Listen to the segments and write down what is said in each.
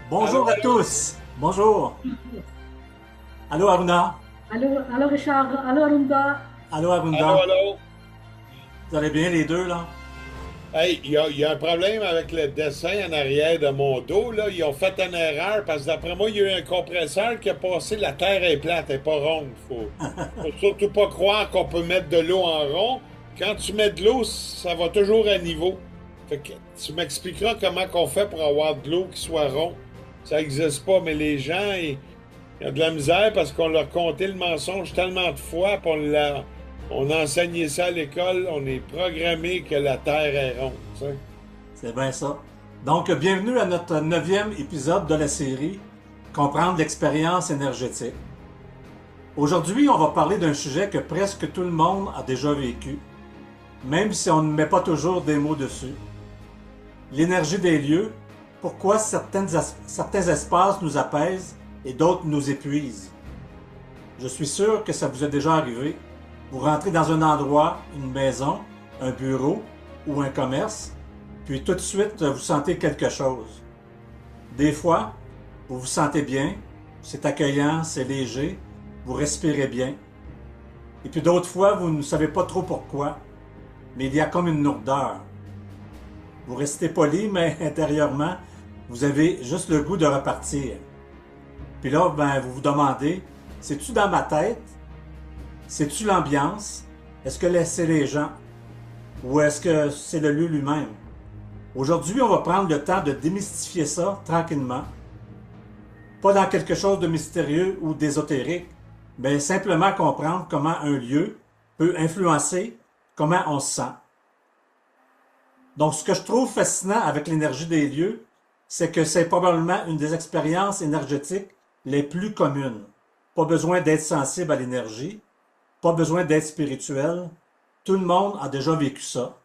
Bonjour Allô, à allô? tous. Bonjour. Allô Aruna. Allô Richard, allô Arunda. Allô Allô, Arunda. allô? Vous allez bien les deux là? Hey, il y a un problème avec le dessin en arrière de mon dos, là. Ils ont fait une erreur parce que d'après moi, il y a eu un compresseur qui a passé la terre est plate, elle est pas ronde. Faut surtout pas croire qu'on peut mettre de l'eau en rond. Quand tu mets de l'eau, ça va toujours à niveau. Fait que tu m'expliqueras comment qu'on fait pour avoir de l'eau qui soit rond. Ça n'existe pas, mais les gens, il y a de la misère parce qu'on leur conté le mensonge tellement de fois, puis on a enseigné ça à l'école, on est programmé que la Terre est ronde, tu sais. C'est bien ça. Donc, bienvenue à notre neuvième épisode de la série Comprendre l'expérience énergétique. Aujourd'hui, on va parler d'un sujet que presque tout le monde a déjà vécu, même si on ne met pas toujours des mots dessus. L'énergie des lieux, pourquoi certains espaces nous apaisent et d'autres nous épuisent. Je suis sûr que ça vous est déjà arrivé. Vous rentrez dans un endroit, une maison, un bureau ou un commerce, puis tout de suite vous sentez quelque chose. Des fois, vous vous sentez bien, c'est accueillant, c'est léger, vous respirez bien. Et puis d'autres fois, vous ne savez pas trop pourquoi, mais il y a comme une lourdeur. Vous restez poli, mais intérieurement, vous avez juste le goût de repartir. Puis là, vous vous demandez, c'est-tu dans ma tête? C'est-tu l'ambiance? Est-ce que c'est les gens? Ou est-ce que c'est le lieu lui-même? Aujourd'hui, on va prendre le temps de démystifier ça tranquillement. Pas dans quelque chose de mystérieux ou d'ésotérique, mais simplement comprendre comment un lieu peut influencer comment on se sent. Donc, ce que je trouve fascinant avec l'énergie des lieux, c'est que c'est probablement une des expériences énergétiques les plus communes. Pas besoin d'être sensible à l'énergie, pas besoin d'être spirituel. Tout le monde a déjà vécu ça.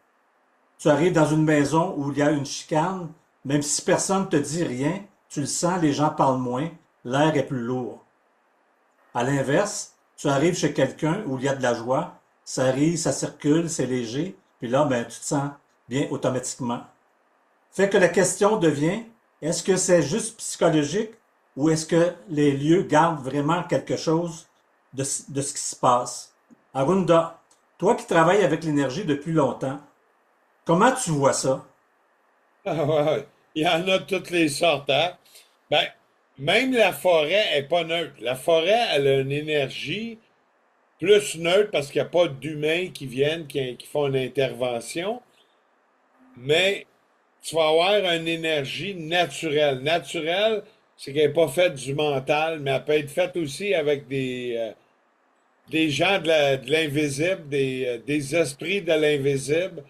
Tu arrives dans une maison où il y a une chicane, même si personne ne te dit rien, tu le sens, les gens parlent moins, l'air est plus lourd. À l'inverse, tu arrives chez quelqu'un où il y a de la joie, ça rit, ça circule, c'est léger, puis là, tu te sens bien automatiquement. Fait que la question devient, est-ce que c'est juste psychologique ou est-ce que les lieux gardent vraiment quelque chose de ce qui se passe? Arunda, toi qui travailles avec l'énergie depuis longtemps, comment tu vois ça? Ah ouais, il y en a de toutes les sortes, hein? Ben, même la forêt est pas neutre. La forêt, elle a une énergie plus neutre parce qu'il n'y a pas d'humains qui viennent, qui font une intervention, mais tu vas avoir une énergie naturelle. Naturelle, c'est qu'elle n'est pas faite du mental, mais elle peut être faite aussi avec des gens de l'invisible, des esprits de l'invisible,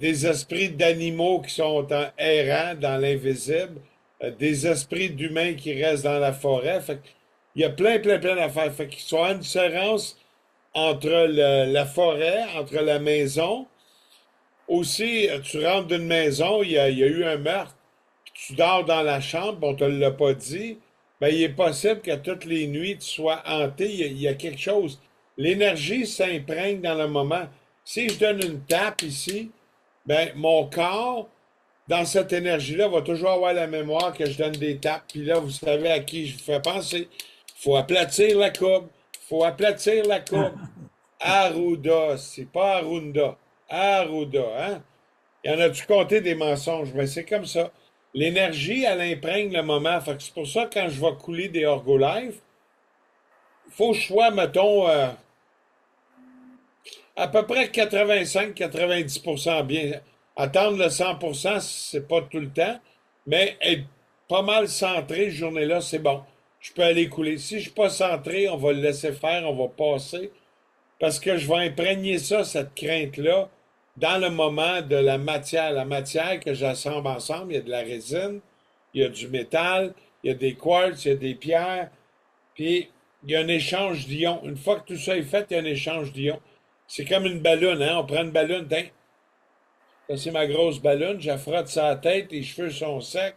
des esprits d'animaux qui sont errants dans l'invisible, des esprits d'humains qui restent dans la forêt. Fait il y a plein d'affaires. Fait qu'il y a une différence entre la forêt, entre la maison. Aussi, tu rentres d'une maison, il y a eu un meurtre, puis tu dors dans la chambre, on te l'a pas dit, ben, il est possible que toutes les nuits tu sois hanté, il y a quelque chose. L'énergie s'imprègne dans le moment. Si je donne une tape ici, ben, mon corps, dans cette énergie-là, va toujours avoir la mémoire que je donne des tapes. Puis là, vous savez à qui je vous fais penser. Faut aplatir la courbe. Faut aplatir la courbe. Arruda, c'est pas Arunda. Arruda, hein? Y en a-tu compté des mensonges? Mais c'est comme ça. L'énergie, elle imprègne le moment. Fait que c'est pour ça que quand je vais couler des Orgolife, faut que je sois, mettons, à peu près 85-90% bien. Attendre le 100%, c'est pas tout le temps, mais être pas mal centré, cette journée-là, c'est bon. Je peux aller couler. Si je suis pas centré, on va le laisser faire, on va passer. Parce que je vais imprégner ça, cette crainte-là, dans le moment de la matière. La matière que j'assemble ensemble, il y a de la résine, il y a du métal, il y a des quartz, il y a des pierres, puis il y a un échange d'ions. Une fois que tout ça est fait, il y a un échange d'ions. C'est comme une ballonne, hein? On prend une ballonne, tiens, ça c'est ma grosse ballonne, je la frotte sa tête, les cheveux sont secs,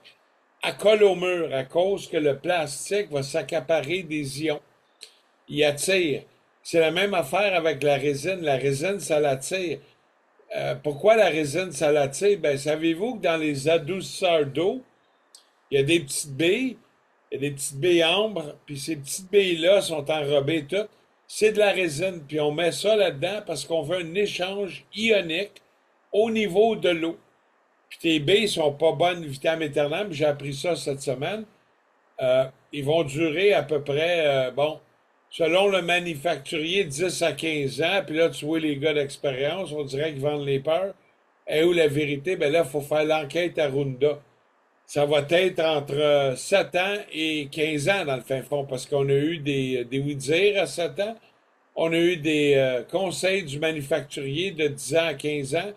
elle colle au mur à cause que le plastique va s'accaparer des ions. Il attire. C'est la même affaire avec la résine. La résine, ça l'attire. Pourquoi la résine, ça l'attire? Ben, savez-vous que dans les adoucisseurs d'eau, il y a des petites billes, il y a des petites billes ambre, puis ces petites billes-là sont enrobées toutes. C'est de la résine, puis on met ça là-dedans parce qu'on veut un échange ionique au niveau de l'eau. Puis tes billes sont pas bonnes vitam aeternam, j'ai appris ça cette semaine. Ils vont durer à peu près, bon, selon le manufacturier, 10 à 15 ans. Puis là, tu vois les gars d'expérience, on dirait qu'ils vendent les peurs. Et où la vérité? Ben là, il faut faire l'enquête à Runda. Ça va être entre 7 ans et 15 ans dans le fin fond, parce qu'on a eu des oui-dire à 7 ans. On a eu des conseils du manufacturier de 10 ans à 15 ans.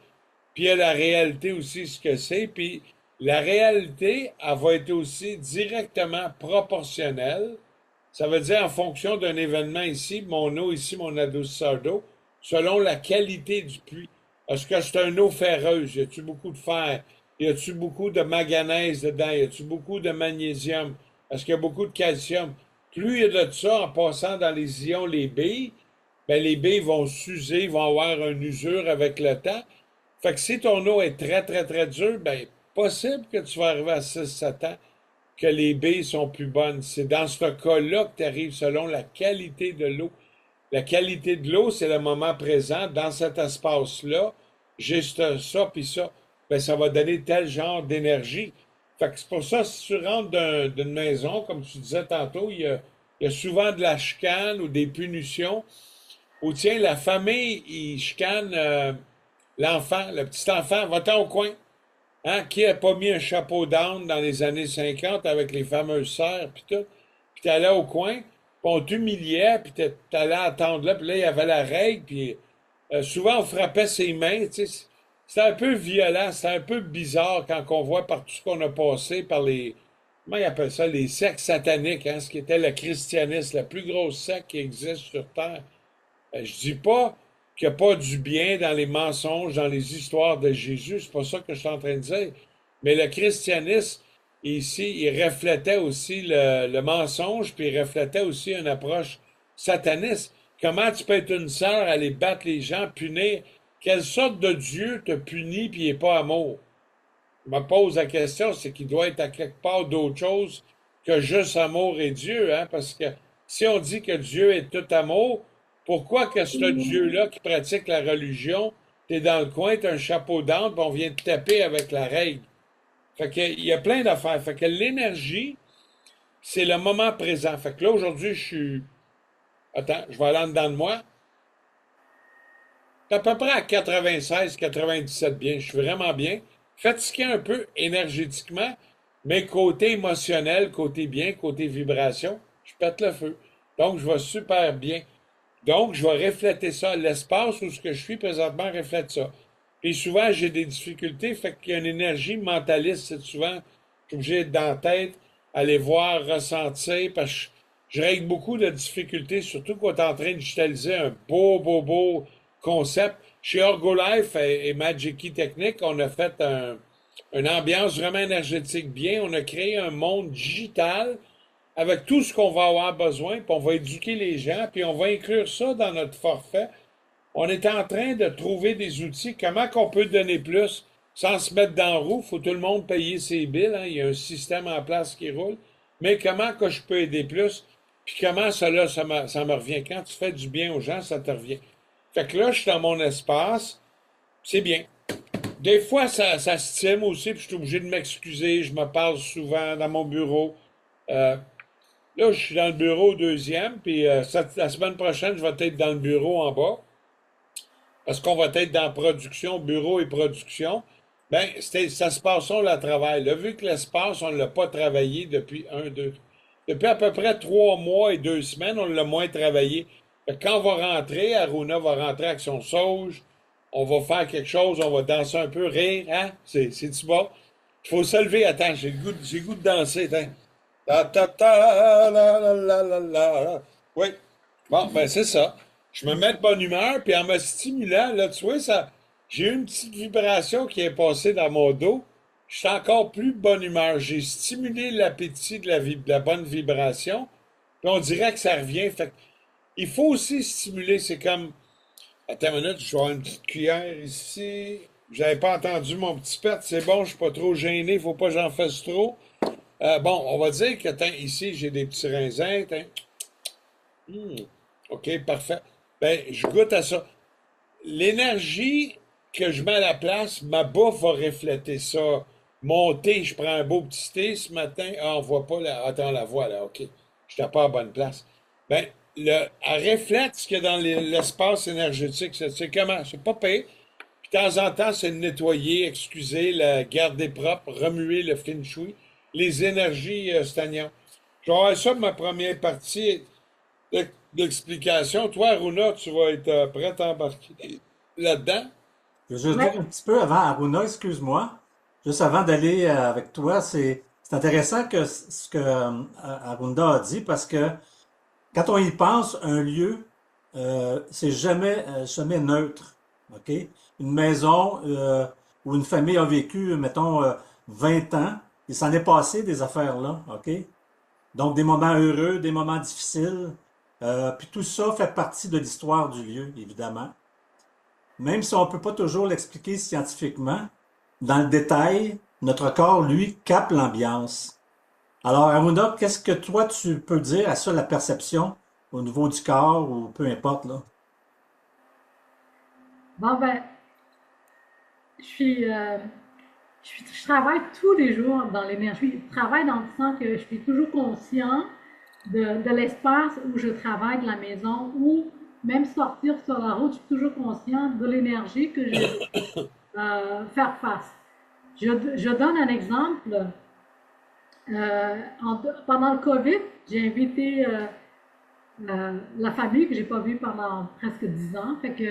Puis il y a la réalité aussi, ce que c'est. Puis la réalité, elle va être aussi directement proportionnelle. Ça veut dire en fonction d'un événement ici, mon eau ici, mon adoucisseur d'eau, selon la qualité du puits. Est-ce que c'est une eau ferreuse? Y a-tu beaucoup de fer? Y a-tu beaucoup de manganèse dedans? Y a-tu beaucoup de magnésium? Est-ce qu'il y a beaucoup de calcium? Plus il y a de ça en passant dans les ions, les billes, ben les billes vont s'user, vont avoir une usure avec le temps. Fait que si ton eau est très, très, très dure, ben possible que tu vas arriver à 6-7 ans que les billes sont plus bonnes. C'est dans ce cas-là que tu arrives selon la qualité de l'eau. La qualité de l'eau, c'est le moment présent. Dans cet espace-là, j'ai ça puis ça. Ben, ça va donner tel genre d'énergie. Fait que c'est pour ça, si tu rentres d'une maison, comme tu disais tantôt, il y a souvent de la chicane ou des punitions. Ou tiens, la famille, il chicane l'enfant, le petit enfant, va-t'en au coin. Hein? Qui a pas mis un chapeau d'âne dans les années 50 avec les fameuses serres, puis tout? Puis t'allais au coin, puis on t'humiliait, puis t'allais attendre là, puis là, il y avait la règle, puis souvent, on frappait ses mains, tu sais. C'était un peu violent, c'était un peu bizarre quand on voit par tout ce qu'on a passé, par les, comment ils appellent ça, les sectes sataniques, hein, ce qui était le christianisme, la plus grosse secte qui existe sur Terre. Je dis pas qu'il n'y a pas du bien dans les mensonges, dans les histoires de Jésus, c'est pas ça que je suis en train de dire. Mais le christianisme, ici, il reflétait aussi le mensonge, puis il reflétait aussi une approche sataniste. Comment tu peux être une sœur, aller battre les gens, punir? Quelle sorte de Dieu te punit puis il n'est pas amour? Je me pose la question, c'est qu'il doit être à quelque part d'autre chose que juste amour et Dieu, hein? Parce que si on dit que Dieu est tout amour, pourquoi que ce Dieu-là qui pratique la religion, t'es dans le coin, t'as un chapeau d'âne, puis on vient te taper avec la règle? Fait que, il y a plein d'affaires. Fait que l'énergie, c'est le moment présent. Fait que là, aujourd'hui, je suis... Attends, je vais aller en dedans de moi. C'est à peu près à 96-97 bien. Je suis vraiment bien. Fatigué un peu énergétiquement, mais côté émotionnel, côté bien, côté vibration, je pète le feu. Donc, je vais super bien. Donc, je vais refléter ça. L'espace où ce que je suis présentement reflète ça. Puis souvent, j'ai des difficultés, fait qu'il y a une énergie mentaliste. C'est souvent, je suis obligé d'être dans la tête, aller voir, ressentir, parce que je règle beaucoup de difficultés, surtout quand on est en train de digitaliser un beau concept. Chez Orgolife et Magic Key Technique, on a fait une ambiance vraiment énergétique bien. On a créé un monde digital avec tout ce qu'on va avoir besoin, puis on va éduquer les gens, puis on va inclure ça dans notre forfait. On est en train de trouver des outils. Comment qu'on peut donner plus sans se mettre dans la roue? Faut tout le monde payer ses billes. Hein? Il y a un système en place qui roule. Mais comment que je peux aider plus? Puis comment cela, ça me revient? Quand tu fais du bien aux gens, ça te revient. Fait que là, je suis dans mon espace. C'est bien. Des fois, ça stime aussi, puis je suis obligé de m'excuser. Je me parle souvent dans mon bureau. Là, je suis dans le bureau au deuxième, puis la semaine prochaine, je vais être dans le bureau en bas. Parce qu'on va être dans production, bureau et production. Ben, ça se passe on le travail. Là, vu que l'espace, on ne l'a pas travaillé depuis depuis à peu près 3 mois et 2 semaines, on l'a moins travaillé. Fait que quand on va rentrer, Aruna va rentrer avec son sauge, on va faire quelque chose, on va danser un peu, rire, hein? C'est-tu bon? Il faut se lever, attends, j'ai le goût de danser, attends. Ta ta ta la la la la la. Oui. Bon, ben c'est ça. Je me mets de bonne humeur, puis en me stimulant, là, tu vois, ça, j'ai eu une petite vibration qui est passée dans mon dos. Je suis encore plus de bonne humeur. J'ai stimulé l'appétit de la bonne vibration, puis on dirait que ça revient. Fait que il faut aussi stimuler, c'est comme... Attends une minute, je vais avoir une petite cuillère ici. J'avais pas entendu mon petit pet, c'est bon, je suis pas trop gêné, faut pas que j'en fasse trop. Bon, on va dire que ici, j'ai des petits raisins. Hmm, OK, parfait. Ben, je goûte à ça. L'énergie que je mets à la place, ma bouffe va refléter ça. Mon thé, je prends un beau petit thé ce matin. Ah, on voit pas la. Attends, la voix là, OK. Je n'étais pas à la bonne place. Ben, elle reflète ce qu'il y a dans l'espace énergétique. C'est comment? C'est pas pire. Puis de temps en temps, c'est de nettoyer, excuser, la garder propre, remuer le feng shui, les énergies stagnantes. Je vais avoir ça pour ma première partie d'explication. Toi, Aruna, tu vas être prêt à embarquer là-dedans? Je veux juste dire Ouais. un petit peu avant, Aruna, excuse-moi, juste avant d'aller avec toi, c'est intéressant que ce que Arunda a dit parce que quand on y pense, un lieu, c'est jamais neutre. OK? Une maison où une famille a vécu, mettons, 20 ans, il s'en est passé des affaires là. OK? Donc des moments heureux, des moments difficiles. Puis tout ça fait partie de l'histoire du lieu, évidemment. Même si on ne peut pas toujours l'expliquer scientifiquement, dans le détail, notre corps, lui, capte l'ambiance. Alors, Aruna, qu'est-ce que toi, tu peux dire à ça, la perception au niveau du corps ou peu importe, là? Bon, ben, je suis, je travaille tous les jours dans l'énergie. Je travaille dans le sens que je suis toujours conscient de l'espace où je travaille, de la maison, ou même sortir sur la route, je suis toujours conscient de l'énergie que je vais faire face. Je donne un exemple. Pendant le COVID, j'ai invité la famille que j'ai pas vue pendant presque 10 ans. Fait que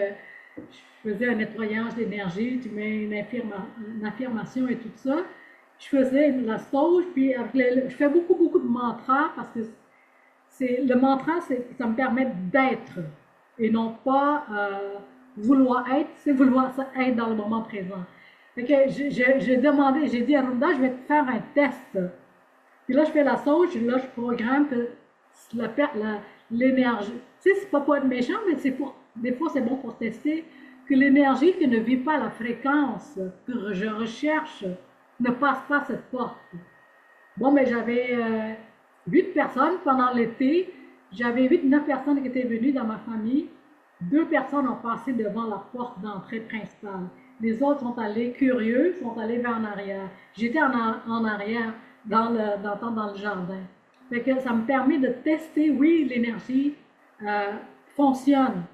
je faisais un nettoyage d'énergie, tu mets une affirmation et tout ça. Je faisais la sauge, puis je fais beaucoup, beaucoup de mantras parce que le mantra, ça me permet d'être et non pas vouloir être, c'est vouloir être dans le moment présent. Fait que j'ai demandé, j'ai dit à Rhonda, je vais te faire un test. Puis là, je fais la sauge, là, je programme que l'énergie. Tu sais, c'est pas être méchant, mais des fois, c'est bon pour tester que l'énergie qui ne vit pas la fréquence que je recherche ne passe pas cette porte. Bon, mais j'avais 8 personnes pendant l'été. J'avais 8, 9 personnes qui étaient venues dans ma famille. 2 personnes ont passé devant la porte d'entrée principale. Les autres sont allés curieux, sont allés vers en arrière. J'étais en arrière, dans le jardin. Fait que ça me permet de tester, oui, l'énergie euh, fonctionne.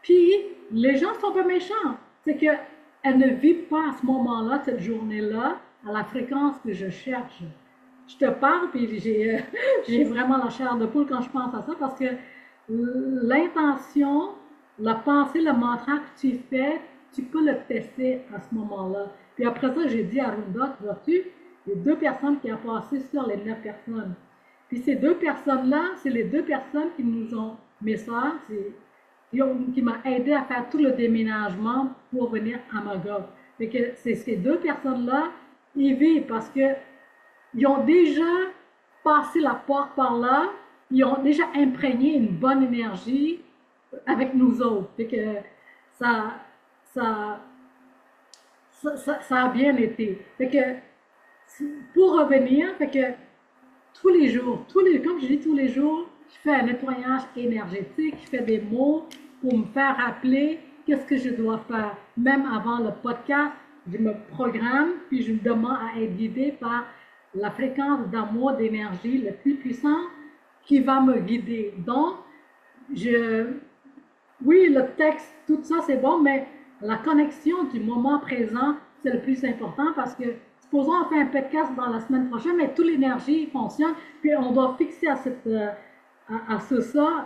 Puis, les gens sont pas méchants. C'est qu'elle ne vit pas à ce moment-là, cette journée-là, à la fréquence que je cherche. Je te parle, puis j'ai vraiment la chair de poule quand je pense à ça, parce que l'intention, la pensée, le mantra que tu fais, tu peux le tester à ce moment-là. Puis après ça, j'ai dit à Runda, vois-tu, il y a 2 personnes qui ont passé sur les 9 personnes. Puis ces 2 personnes-là, c'est les 2 personnes qui nous ont, mes soeurs, qui m'ont aidé à faire tout le déménagement pour venir à Magog. Fait que c'est ces 2 personnes-là, ils vivent parce que ils ont déjà passé la porte par là, ils ont déjà imprégné une bonne énergie avec nous autres. Fait que ça, ça, ça a bien été. Fait que, pour revenir, fait que tous les jours, comme je dis tous les jours, je fais un nettoyage énergétique, je fais des mots pour me faire rappeler qu'est-ce que je dois faire. Même avant le podcast, je me programme, puis je me demande à être guidée par la fréquence d'amour, d'énergie le plus puissant qui va me guider. Donc, oui, le texte, tout ça, c'est bon, mais la connexion du moment présent, c'est le plus important parce que, supposons on fait un podcast dans la semaine prochaine, mais toute l'énergie fonctionne, puis on doit fixer à ça,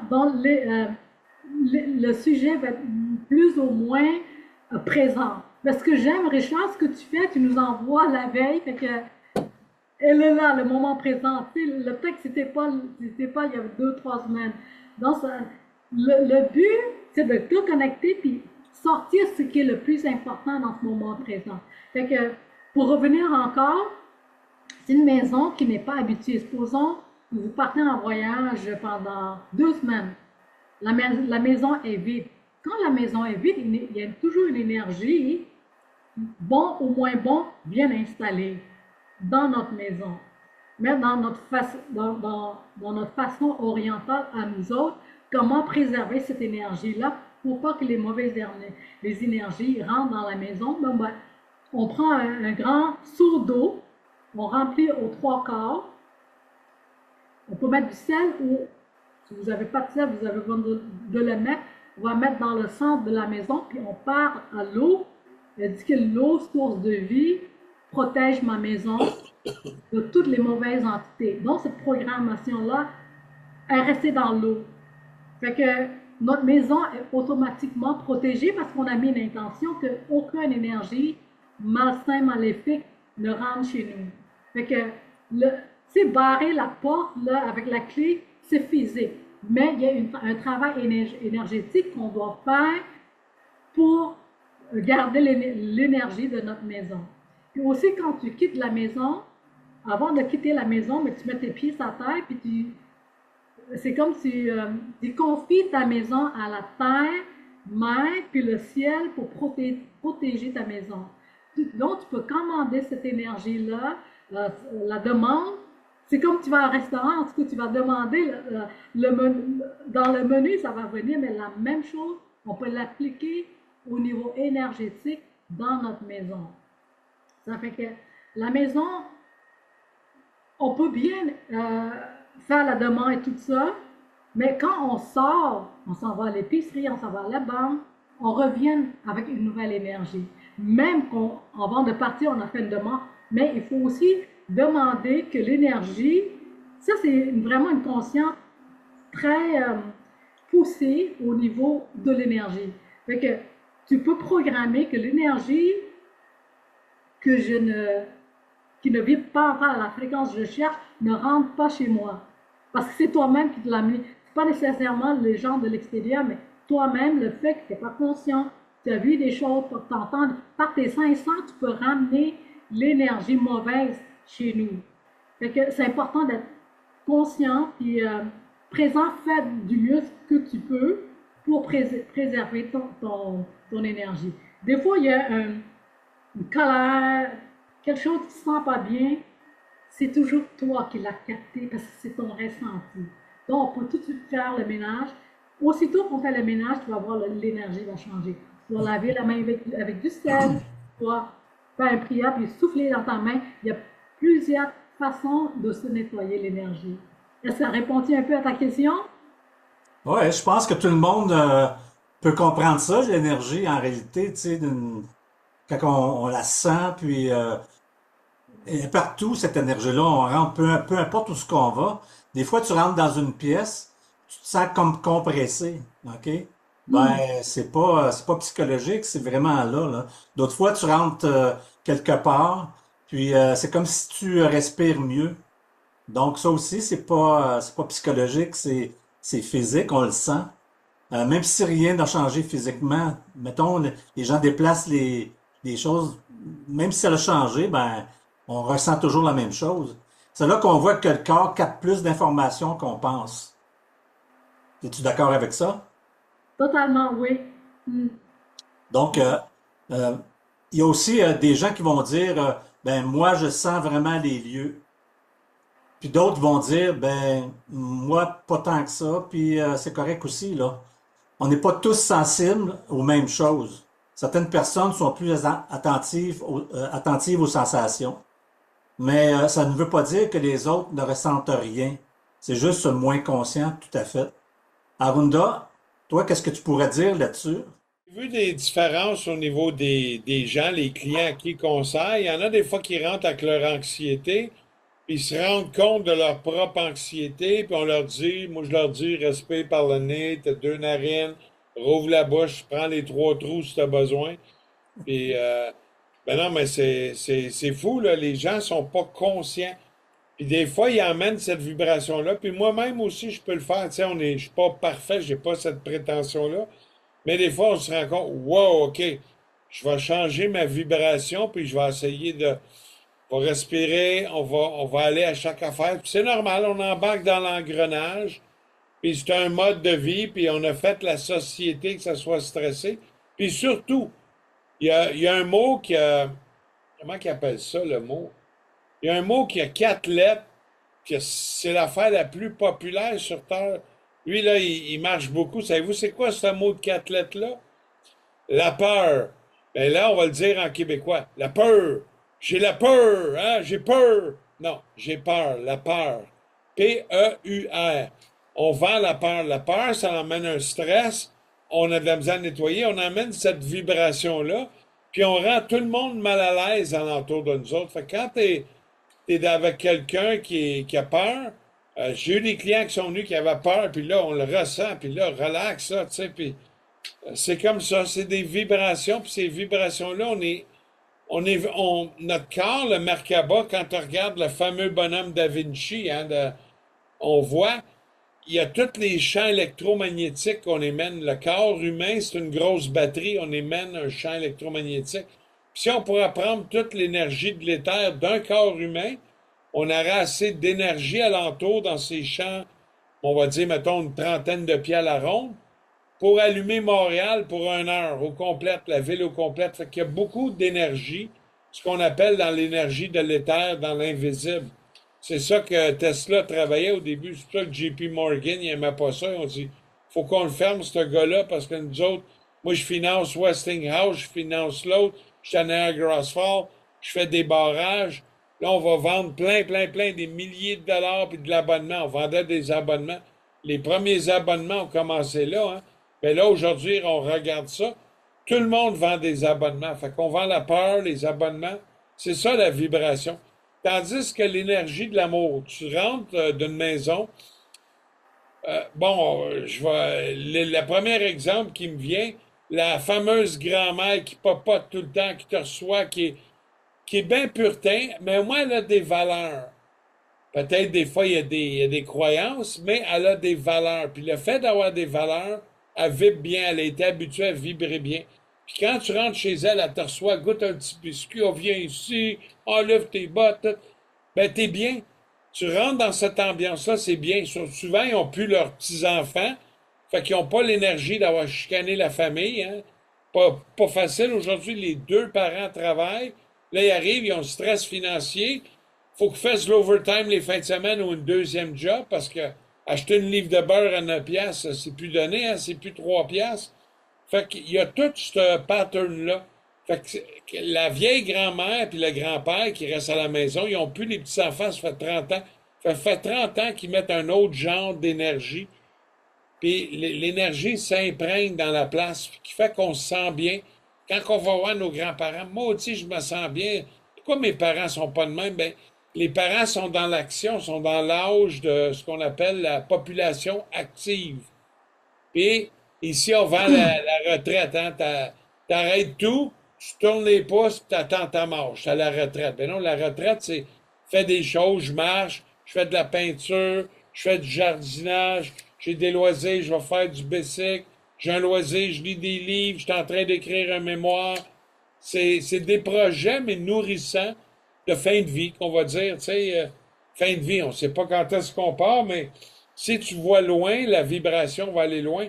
donc le sujet va être plus ou moins présent. Mais ce que j'aime, Richard, ce que tu fais, tu nous envoies la veille, fait que elle est là, le moment présent. Tu sais, le texte, c'était pas il y avait 2, 3 semaines. Donc, le but, c'est de tout connecter puis sortir ce qui est le plus important dans ce moment présent. Fait que, pour revenir encore, c'est une maison qui n'est pas habituée. Supposons que vous partez en voyage pendant 2 semaines. La maison est vide. Quand la maison est vide, il y a toujours une énergie, bon ou moins bon, bien installée dans notre maison. mais dans notre façon orientale à nous autres, comment préserver cette énergie-là pour pas que les énergies rentrent dans la maison. Ben, on prend un grand seau d'eau, on remplit aux trois quarts, on peut mettre du sel ou si vous n'avez pas de sel, vous avez besoin de le mettre. On va mettre dans le centre de la maison, puis on part à l'eau. Elle dit que l'eau, source de vie, protège ma maison de toutes les mauvaises entités. Donc, cette programmation-là est restée dans l'eau. Fait que notre maison est automatiquement protégée parce qu'on a mis l'intention qu'aucune énergie malsaine, maléfique ne rentre chez nous. Fait que, barrer la porte là, avec la clé, c'est physique. Mais il y a un travail énergétique qu'on doit faire pour garder l'énergie de notre maison. Puis aussi, quand tu quittes la maison, avant de quitter la maison, mais tu mets tes pieds sur la terre, puis c'est comme si tu confies ta maison à la terre, mer, puis le ciel pour protéger ta maison. Donc, tu peux commander cette énergie-là, la demande. C'est comme tu vas au restaurant, en tout cas, tu vas demander, dans le menu, ça va venir, mais la même chose, on peut l'appliquer au niveau énergétique dans notre maison. Ça fait que la maison, on peut bien faire la demande et tout ça, mais quand on sort, on s'en va à l'épicerie, on s'en va à la banque, on revient avec une nouvelle énergie. Même avant de partir, on a fait une demande, mais il faut aussi demander que l'énergie, ça c'est vraiment une conscience très poussée au niveau de l'énergie. Fait que tu peux programmer que l'énergie qui ne vibre pas encore à la fréquence que je cherche ne rentre pas chez moi. Parce que c'est toi-même qui te l'as amené. Ce n'est pas nécessairement les gens de l'extérieur, mais toi-même, le fait que tu n'es pas conscient, tu as vu des choses, tu entends, par tes 500, tu peux ramener l'énergie mauvaise chez nous. Fait que c'est important d'être conscient et présent, fais du mieux que tu peux pour préserver ton énergie. Des fois, il y a une colère, quelque chose qui ne se sent pas bien, c'est toujours toi qui l'as capté parce que c'est ton ressenti. Donc, on peut tout de suite faire le ménage. Aussitôt qu'on fait le ménage, tu vas voir l'énergie va changer. Tu vas laver la main avec du sel, tu vas faire un prière puis souffler dans ta main. Il y a plusieurs façons de se nettoyer l'énergie. Est-ce que ça répond-il un peu à ta question? Ouais, je pense que tout le monde peut comprendre ça, l'énergie, en réalité, tu sais, quand on la sent, puis et partout, cette énergie-là, on rentre, peu importe où ce qu'on va. Des fois, tu rentres dans une pièce, tu te sens comme compressé, OK? Ben, c'est pas psychologique, c'est vraiment là, là. D'autres fois, tu rentres quelque part, puis c'est comme si tu respires mieux. Donc, ça aussi, c'est pas psychologique, c'est physique, on le sent. Même si rien n'a changé physiquement, mettons, les gens déplacent les choses, même si ça a changé, ben, on ressent toujours la même chose. C'est là qu'on voit que le corps capte plus d'informations qu'on pense. Es-tu d'accord avec ça? Totalement, oui. Mm. Donc, euh, il y a aussi des gens qui vont dire, ben, moi, je sens vraiment les lieux. Puis d'autres vont dire, ben, moi, pas tant que ça, puis c'est correct aussi, là. On n'est pas tous sensibles aux mêmes choses. Certaines personnes sont plus attentives aux sensations, mais ça ne veut pas dire que les autres ne ressentent rien. C'est juste moins conscient, tout à fait. Arunda, toi, qu'est-ce que tu pourrais dire là-dessus? J'ai vu des différences au niveau des gens, les clients à qui ils conseillent. Il y en a des fois qui rentrent avec leur anxiété, puis ils se rendent compte de leur propre anxiété, puis on leur dit, moi je leur dis, respire par le nez, t'as deux narines, rouvre la bouche, prends les trois trous si t'as besoin. Puis, ben non, mais c'est fou, là, les gens sont pas conscients. Puis des fois, ils emmènent cette vibration-là. Puis moi-même aussi, je peux le faire. Tu sais, je suis pas parfait, j'ai pas cette prétention-là. Mais des fois, on se rend compte, wow, OK, je vais changer ma vibration, puis je vais essayer on va respirer, on va aller à chaque affaire. Puis c'est normal, on embarque dans l'engrenage, puis c'est un mode de vie, puis on a fait la société que ça soit stressé. Puis surtout, il y a un mot qui a, comment qu'ils appellent ça, le mot? Il y a un mot qui a quatre lettres, que c'est l'affaire la plus populaire sur Terre. Lui, là, il marche beaucoup. Savez-vous, c'est quoi ce mot de quatre lettres-là? La peur. Ben là, on va le dire en québécois. La peur. J'ai la peur, hein? J'ai peur. Non, j'ai peur. La peur. P-E-U-R. On vend la peur. La peur, ça emmène un stress. On a de la misère à nettoyer. On emmène cette vibration-là. Puis on rend tout le monde mal à l'aise alentour de nous autres. Fait que quand t'es avec quelqu'un qui a peur, j'ai eu des clients qui sont venus qui avaient peur, puis là, on le ressent, puis là, relax, ça, tu sais, puis c'est comme ça, c'est des vibrations, puis ces vibrations-là, notre corps, le Merkaba, quand on regarde le fameux bonhomme Da Vinci, hein, on voit, il y a tous les champs électromagnétiques qu'on émène. Le corps humain, c'est une grosse batterie, on émène un champ électromagnétique. Puis si on pourrait prendre toute l'énergie de l'éther d'un corps humain, on aurait assez d'énergie alentour dans ces champs, on va dire, mettons, une trentaine de pieds à la ronde, pour allumer Montréal pour 1 heure au complète, la ville au complète. Fait qu'il y a beaucoup d'énergie, ce qu'on appelle dans l'énergie de l'éther, dans l'invisible. C'est ça que Tesla travaillait au début. C'est pour ça que JP Morgan, il n'aimait pas ça. On dit, faut qu'on le ferme, ce gars-là, parce que nous autres, moi, je finance Westinghouse, je finance l'autre, je suis à Niagara Falls, je fais des barrages. Là, on va vendre plein, des milliers de dollars puis de l'abonnement. On vendait des abonnements. Les premiers abonnements ont commencé là, hein. Mais là, aujourd'hui, on regarde ça. Tout le monde vend des abonnements. Fait qu'on vend la peur, les abonnements. C'est ça, la vibration. Tandis que l'énergie de l'amour, tu rentres d'une maison. Le premier exemple qui me vient, la fameuse grand-mère qui papote tout le temps, qui te reçoit, qui est bien puretin, mais au moins elle a des valeurs. Peut-être des fois il y a des croyances, mais elle a des valeurs. Puis le fait d'avoir des valeurs, elle vibre bien, elle a été habituée à vibrer bien. Puis quand tu rentres chez elle, elle te reçoit, goûte un petit biscuit, on vient ici, enlève tes bottes, tout. Ben t'es bien. Tu rentres dans cette ambiance-là, c'est bien. Souvent, ils n'ont plus leurs petits-enfants, fait qu'ils n'ont pas l'énergie d'avoir chicané la famille, hein. Pas facile. Aujourd'hui, les deux parents travaillent. Là, ils arrivent, ils ont le stress financier. Faut qu'ils fassent l'overtime les fins de semaine ou une deuxième job parce que acheter une livre de beurre à 9 piastres, c'est plus donné, hein, c'est plus 3 piastres. Fait qu'il y a tout ce pattern-là. Fait que la vieille grand-mère puis le grand-père qui restent à la maison, ils ont plus les petits-enfants, ça fait 30 ans. Ça fait 30 ans qu'ils mettent un autre genre d'énergie. Puis l'énergie s'imprègne dans la place, qui fait qu'on se sent bien. Quand on va voir nos grands-parents, moi aussi, je me sens bien. Pourquoi mes parents sont pas de même? Ben, les parents sont dans l'action, sont dans l'âge de ce qu'on appelle la population active. Puis, ici, on vend la retraite, hein. T'arrêtes tout, tu tournes les pouces, puis t'attends ta mort. Je suis à la retraite. Ben non, la retraite, c'est fais des choses, je marche, je fais de la peinture, je fais du jardinage, j'ai des loisirs, je vais faire du bicycle, j'ai un loisir, je lis des livres, je suis en train d'écrire un mémoire. C'est des projets, mais nourrissants de fin de vie, qu'on va dire, tu sais, fin de vie, on ne sait pas quand est-ce qu'on part, mais si tu vois loin, la vibration va aller loin.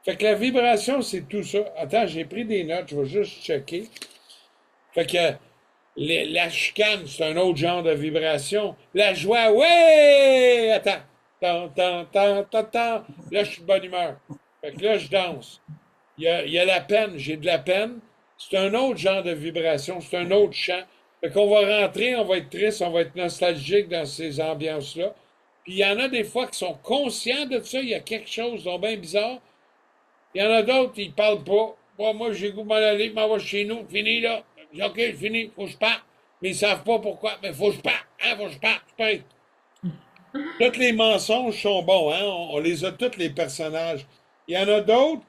Fait que la vibration, c'est tout ça. Attends, j'ai pris des notes, je vais juste checker. Fait que la chicane, c'est un autre genre de vibration. La joie, ouais! Attends. Tant. Là, je suis de bonne humeur. Fait que là, je danse. Il y a la peine, j'ai de la peine. C'est un autre genre de vibration, c'est un autre chant. Fait qu'on va rentrer, on va être triste, on va être nostalgique dans ces ambiances-là. Puis il y en a des fois qui sont conscients de ça, il y a quelque chose de bien bizarre. Il y en a d'autres, ils parlent pas. Bon, moi, j'ai goût de m'en aller, je m'en vais chez nous, fini là. Je dis, OK, fini, faut que je parte. Mais ils savent pas pourquoi. Mais faut que je parte, hein, faut que je parte, je paye. Tous les mensonges sont bons, hein? On les a tous, les personnages. Il y en a d'autres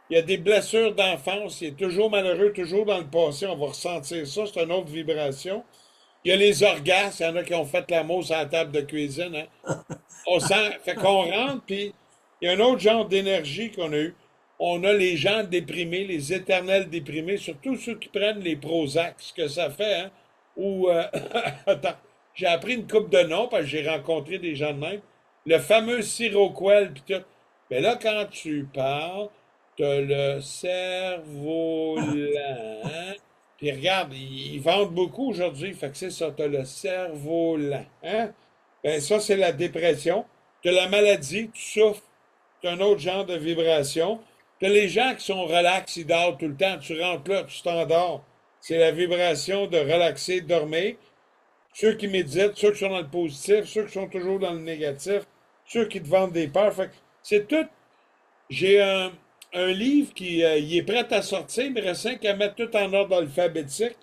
il y a des blessures d'enfance, il est toujours malheureux, toujours dans le passé, on va ressentir ça, c'est une autre vibration. Il y a les orgasmes, il y en a qui ont fait l'amour sur la table de cuisine, hein? On sent, fait qu'on rentre, puis il y a un autre genre d'énergie qu'on a eu. On a les gens déprimés, les éternels déprimés, surtout ceux qui prennent les Prozac, ce que ça fait, hein? Ou, attends, j'ai appris une coupe de noms parce que j'ai rencontré des gens de même. Le fameux Siroquel, puis tout. Mais là, quand tu parles, t'as le cerveau lent, Puis regarde, ils vendent beaucoup aujourd'hui. Fait que c'est ça, t'as le cerf-volant. Hein? Ben ça, c'est la dépression. T'as la maladie, tu souffres. T'as un autre genre de vibration. T'as les gens qui sont relax, ils dorment tout le temps. Tu rentres là, tu t'endors. C'est la vibration de relaxer, de dormir. Ceux qui méditent, ceux qui sont dans le positif, ceux qui sont toujours dans le négatif, ceux qui te vendent des peurs. Fait que c'est tout. J'ai un livre qui il est prêt à sortir, mais il me reste 5 à mettre tout en ordre alphabétique.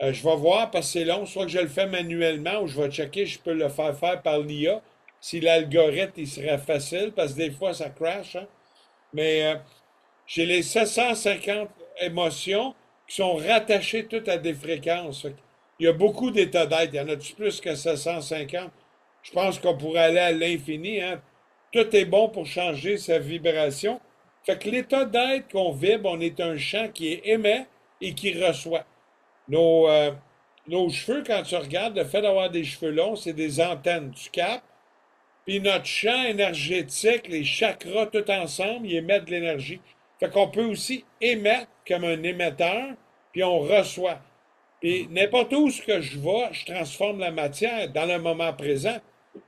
Je vais voir parce que c'est long, soit que je le fais manuellement ou je vais checker, je peux le faire par l'IA. Si l'algorithme il serait facile, parce que des fois ça crash, hein. Mais j'ai les 750 émotions qui sont rattachées toutes à des fréquences. Fait que il y a beaucoup d'états d'être. Il y en a-tu plus que 750? Je pense qu'on pourrait aller à l'infini, hein. Tout est bon pour changer sa vibration. Fait que l'état d'être qu'on vibre, on est un champ qui émet et qui reçoit. Nos, euh, nos cheveux, quand tu regardes, le fait d'avoir des cheveux longs, c'est des antennes. Tu captes. Puis notre champ énergétique, les chakras, tout ensemble, ils émettent de l'énergie. Fait qu'on peut aussi émettre comme un émetteur, puis on reçoit. Puis n'importe où ce que je vais, je transforme la matière dans le moment présent.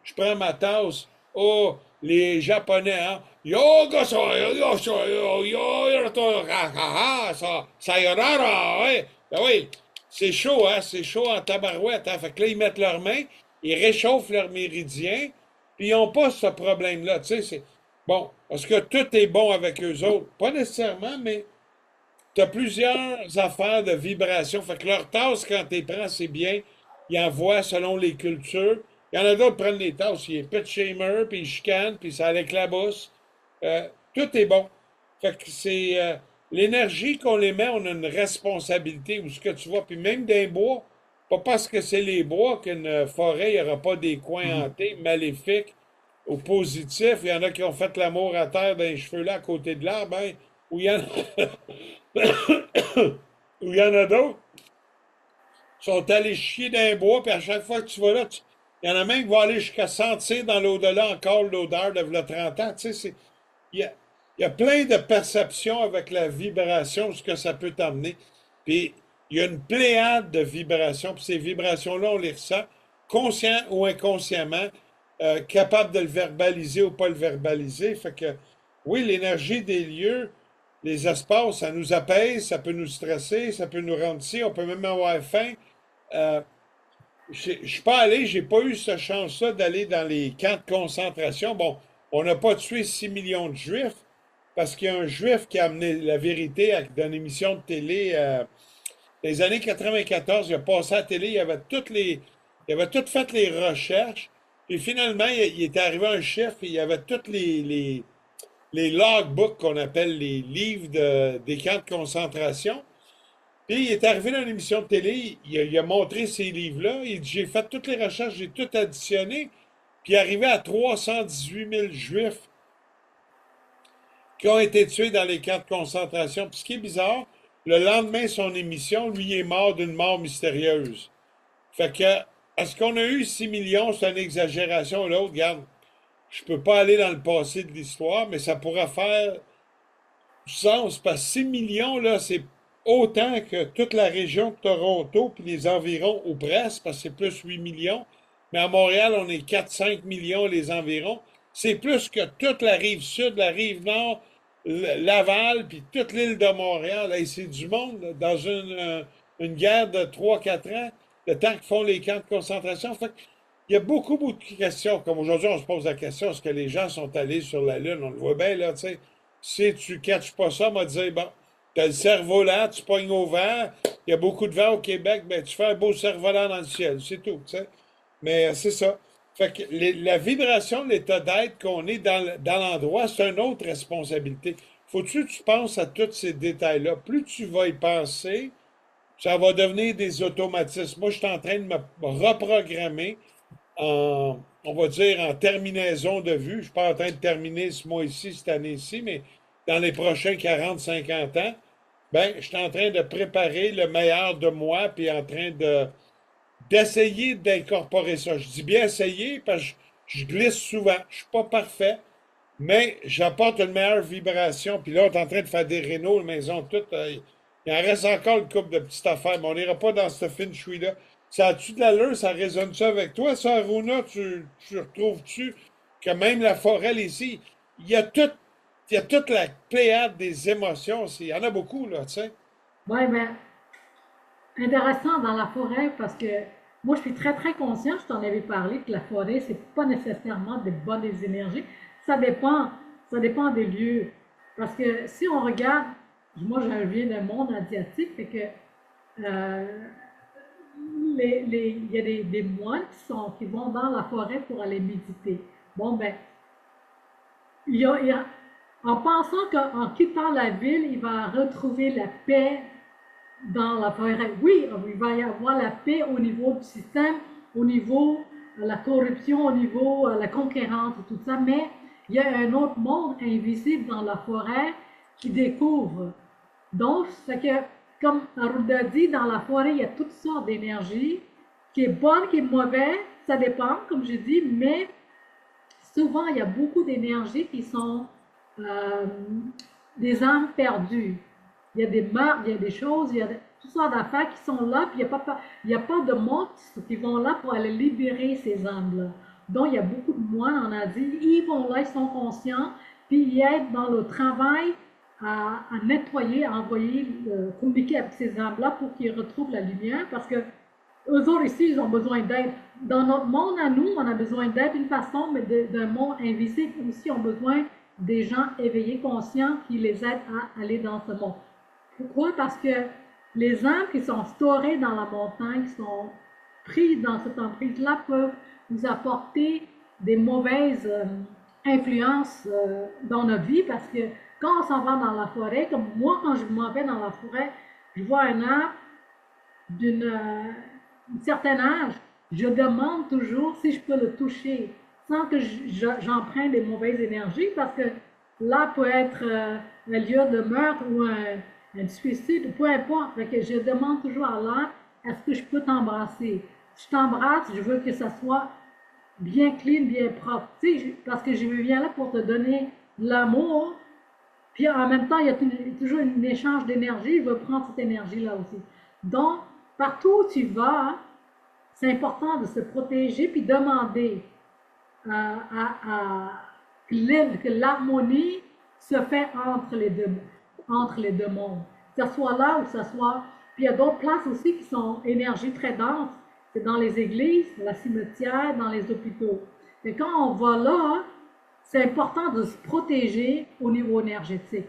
Je prends ma tasse. Oh, les Japonais, hein? Yoga, sayonara, ouais. Ben oui, c'est chaud, hein? C'est chaud en tabarouette, hein? Fait que là, ils mettent leurs mains, ils réchauffent leurs méridiens, puis ils n'ont pas ce problème-là. Tu sais, c'est. Bon, est-ce que tout est bon avec eux autres? Pas nécessairement, mais tu as plusieurs affaires de vibration. Fait que leur tasse, quand tu les prends, c'est bien. Ils envoient selon les cultures. Il y en a d'autres qui prennent les tasses. Ils pit shamer, puis ils chicanent, puis ça l'éclabousse. Tout est bon. Fait que c'est l'énergie qu'on les met, on a une responsabilité. Ou ce que tu vois, puis même d'un bois, pas parce que c'est les bois qu'une forêt, il n'y aura pas des coins hantés, maléfiques ou positifs. Il y en a qui ont fait l'amour à terre dans les cheveux là à côté de l'arbre, hein, où il y en a, où il y en a d'autres qui sont allés chier dans les bois, puis à chaque fois que tu vas là, il y en a même qui vont aller jusqu'à sentir dans l'au-delà encore l'odeur de v'là 30 ans. Tu sais, il y a plein de perceptions avec la vibration, ce que ça peut t'emmener. Puis il y a une pléiade de vibrations, puis ces vibrations-là, on les ressent, conscient ou inconsciemment, capable de le verbaliser ou pas le verbaliser. Fait que, oui, l'énergie des lieux, les espaces, ça nous apaise, ça peut nous stresser, ça peut nous rendre ici, on peut même avoir faim. Euh, je suis pas allé, j'ai pas eu cette chance-là d'aller dans les camps de concentration. Bon, on n'a pas tué 6 millions de Juifs, parce qu'il y a un Juif qui a amené la vérité dans une émission de télé. Les années 94, il a passé à la télé, il avait tout fait les recherches, puis finalement, il était arrivé un chef, et il y avait tous les logbooks qu'on appelle les livres des camps de concentration. Puis il est arrivé dans une émission de télé, il a montré ces livres-là, il dit, j'ai fait toutes les recherches, j'ai tout additionné, puis il est arrivé à 318 000 Juifs qui ont été tués dans les camps de concentration. Puis ce qui est bizarre, le lendemain de son émission, lui il est mort d'une mort mystérieuse. Fait que, est-ce qu'on a eu 6 millions? C'est une exagération. L'autre, regarde, je peux pas aller dans le passé de l'histoire, mais ça pourrait faire du sens, parce que 6 millions, là, c'est autant que toute la région de Toronto, puis les environs, ou presque, parce que c'est plus 8 millions. Mais à Montréal, on est 4-5 millions les environs. C'est plus que toute la rive sud, la rive nord, Laval, puis toute l'île de Montréal. Hey, c'est du monde là, dans une guerre de 3-4 ans, le temps qu'ils font les camps de concentration. Fait il y a beaucoup, beaucoup de questions. Comme aujourd'hui, on se pose la question, est-ce que les gens sont allés sur la Lune? On le voit bien, là, tu sais. Si tu ne catches pas ça, on va te dire, bon, t'as le cerf-volant, tu pognes au vent, il y a beaucoup de vent au Québec, ben tu fais un beau cerf-volant dans le ciel, c'est tout, tu sais. Mais c'est ça. Fait que la vibration, l'état d'être qu'on est dans l'endroit, c'est une autre responsabilité. Faut-tu que tu penses à tous ces détails-là? Plus tu vas y penser, ça va devenir des automatismes. Moi, je suis en train de me reprogrammer on va dire, en terminaison de vue. Je ne suis pas en train de terminer ce mois-ci, cette année-ci, mais dans les prochains 40-50 ans, ben, je suis en train de préparer le meilleur de moi, puis en train d'essayer d'incorporer ça. Je dis bien essayer parce que je glisse souvent. Je suis pas parfait, mais j'apporte une meilleure vibration. Puis là, on est en train de faire des rénaux, la maison toute. Il en reste encore une couple de petites affaires, mais on n'ira pas dans ce feng shui-là. Ça a-tu de l'allure? Ça résonne-tu avec toi, ça, Aruna? Tu retrouves-tu que même la forêt ici, il y a tout, il y a toute la pléiade des émotions. Il y en a beaucoup, là, tu sais. Ouais, mais intéressant dans la forêt parce que moi, je suis très, très conscient, je t'en avais parlé, que la forêt, c'est pas nécessairement des bonnes énergies. Ça dépend, ça dépend des lieux. Parce que si on regarde, moi, je viens d'un monde asiatique, fait que il y a des moines qui vont dans la forêt pour aller méditer. Bon, ben, en pensant qu'en quittant la ville, il va retrouver la paix dans la forêt. Oui, il va y avoir la paix au niveau du système, au niveau de la corruption, au niveau de la concurrence et tout ça, mais il y a un autre monde invisible dans la forêt qui découvre. Donc, c'est que, comme Arruda dit, dans la forêt, il y a toutes sortes d'énergie, qui est bonne, qui est mauvaise, ça dépend, comme je dis, mais souvent, il y a beaucoup d'énergie qui sont euh, des âmes perdues. Il y a des meurtres, il y a des choses, il y a toutes sortes d'affaires qui sont là, puis il n'y a pas de monstres qui vont là pour aller libérer ces âmes-là. Donc, il y a beaucoup de moines en Asie, ils vont là, ils sont conscients, puis ils aident dans le travail à nettoyer, à envoyer, communiquer avec ces âmes-là pour qu'ils retrouvent la lumière, parce que eux autres ici, ils ont besoin d'aide. Dans notre monde à nous, on a besoin d'aide d'une façon, mais d'un monde invisible aussi, on a besoin des gens éveillés, conscients, qui les aident à aller dans ce monde. Pourquoi? Parce que les âmes qui sont storées dans la montagne, qui sont prises dans cette emprise-là, peuvent nous apporter des mauvaises influences dans notre vie, parce que quand on s'en va dans la forêt, comme moi, quand je m'en vais dans la forêt, je vois un arbre d'un certain âge, je demande toujours si je peux le toucher sans que j'emprunte des mauvaises énergies, parce que là peut être un lieu de meurtre ou un suicide, peu importe. Fait que je demande toujours à l'arbre, est-ce que je peux t'embrasser? Si je t'embrasse, je veux que ça soit bien clean, bien propre. Tu sais, parce que je viens là pour te donner l'amour, puis en même temps, il y a toujours un échange d'énergie, il veut prendre cette énergie-là aussi. Donc, partout où tu vas, c'est important de se protéger puis demander que l'harmonie se fait entre les deux mondes. Que ce soit là ou que ce soit. Puis il y a d'autres places aussi qui sont énergie très dense. C'est dans les églises, dans la cimetière, dans les hôpitaux. Mais quand on va là, c'est important de se protéger au niveau énergétique.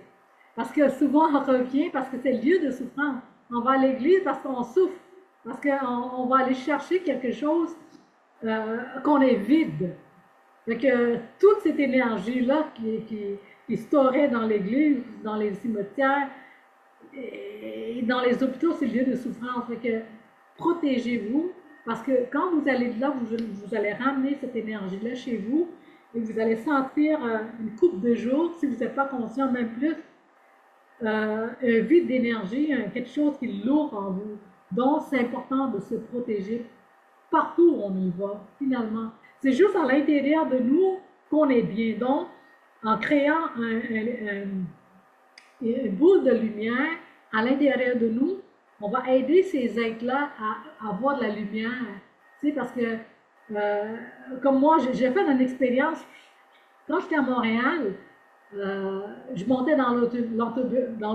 Parce que souvent on revient, parce que c'est le lieu de souffrance. On va à l'église parce qu'on souffre, parce qu'on va aller chercher quelque chose qu'on est vide. Fait que toute cette énergie-là qui se storait dans l'église, dans les cimetières, et dans les hôpitaux, c'est le lieu de souffrance. Fait que protégez-vous, parce que quand vous allez là, vous allez ramener cette énergie-là chez vous, et vous allez sentir une coupe de jours, si vous n'êtes pas conscient, même plus, un vide d'énergie, quelque chose qui est lourd en vous. Donc, c'est important de se protéger partout où on y va, finalement. C'est juste à l'intérieur de nous qu'on est bien. Donc, en créant une boule de lumière à l'intérieur de nous, on va aider ces êtres-là à avoir de la lumière. Tu sais, parce que, comme moi, j'ai fait une expérience, quand j'étais à Montréal, je montais dans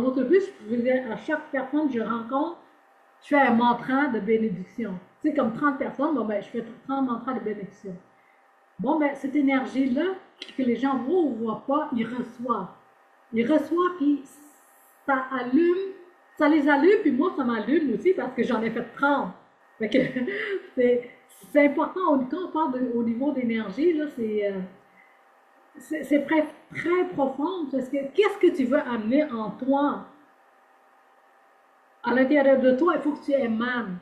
l'autobus, je faisais à chaque personne que je rencontre, je fais un mantra de bénédiction. Tu sais, comme 30 personnes, bon, ben, je fais 30 mantras de bénédiction. Bon, ben, cette énergie-là, que les gens voient ou ne voient pas, ils reçoivent. Ils reçoivent, puis ça allume, ça les allume, puis moi, ça m'allume aussi parce que j'en ai fait 30. Fait que c'est important, quand on parle au niveau d'énergie, là, c'est très, très profond, parce que qu'est-ce que tu veux amener en toi? À l'intérieur de toi, il faut que tu émanes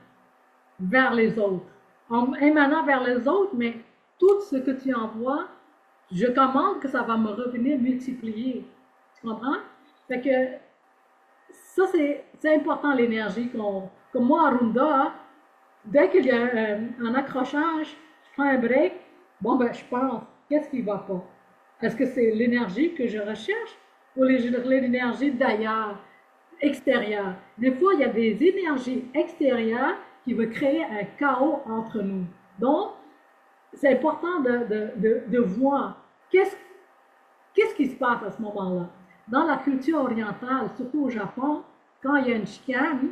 vers les autres. En émanant vers les autres, mais tout ce que tu envoies, je commande que ça va me revenir multiplié. Tu comprends? Fait que ça, c'est important, l'énergie. Comme moi, à Runda, dès qu'il y a un accrochage, je prends un break, bon, ben, je pense, qu'est-ce qui ne va pas? Est-ce que c'est l'énergie que je recherche ou l'énergie d'ailleurs? extérieure. Des fois, il y a des énergies extérieures qui veulent créer un chaos entre nous. Donc, c'est important de voir qu'est-ce qu'est-ce qui se passe à ce moment-là. Dans la culture orientale, surtout au Japon, quand il y a une chicane,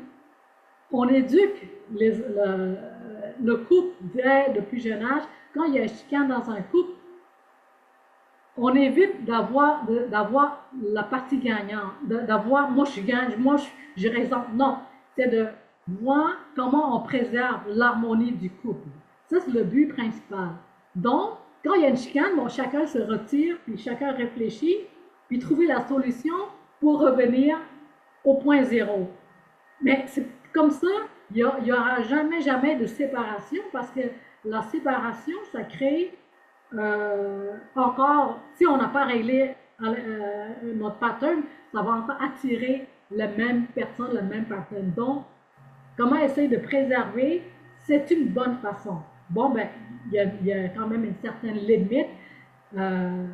on éduque le couple dès le plus jeune âge. Quand il y a une chicane dans un couple, on évite d'avoir la partie gagnante, d'avoir moi je gagne, moi j'ai raison. Non, c'est de voir comment on préserve l'harmonie du couple. Ça, c'est le but principal. Donc, quand il y a une chicane, bon, chacun se retire, puis chacun réfléchit, puis trouver la solution pour revenir au point zéro. Mais c'est comme ça, il n'y aura jamais de séparation parce que la séparation, ça crée encore, si on n'a pas réglé notre pattern, ça va encore attirer la même personne, le même pattern. Donc, comment essayer de préserver, c'est une bonne façon. Bon, ben, il y a quand même une certaine limite euh,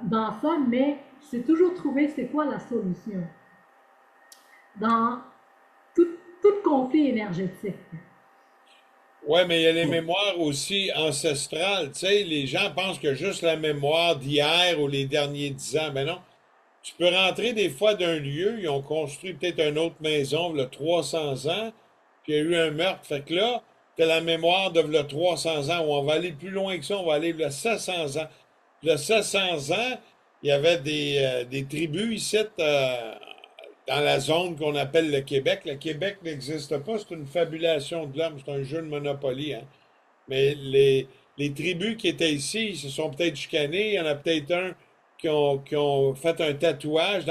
dans ça, mais c'est toujours trouver c'est quoi la solution dans tout, tout conflit énergétique. Ouais, mais il y a les mémoires aussi ancestrales. Tu sais, les gens pensent que juste la mémoire d'hier ou les derniers 10 ans. Ben non. Tu peux rentrer des fois d'un lieu, ils ont construit peut-être une autre maison, il y a 300 ans, puis il y a eu un meurtre. Fait que là, tu as la mémoire de le 300 ans, ou on va aller plus loin que ça, on va aller le 700 ans. Le 700 ans, il y avait des tribus ici, dans la zone qu'on appelle le Québec. Le Québec n'existe pas, c'est une fabulation de l'homme, c'est un jeu de Monopoly, hein. Mais les tribus qui étaient ici, ils se sont peut-être chicanés. Il y en a peut-être un qui ont fait un tatouage.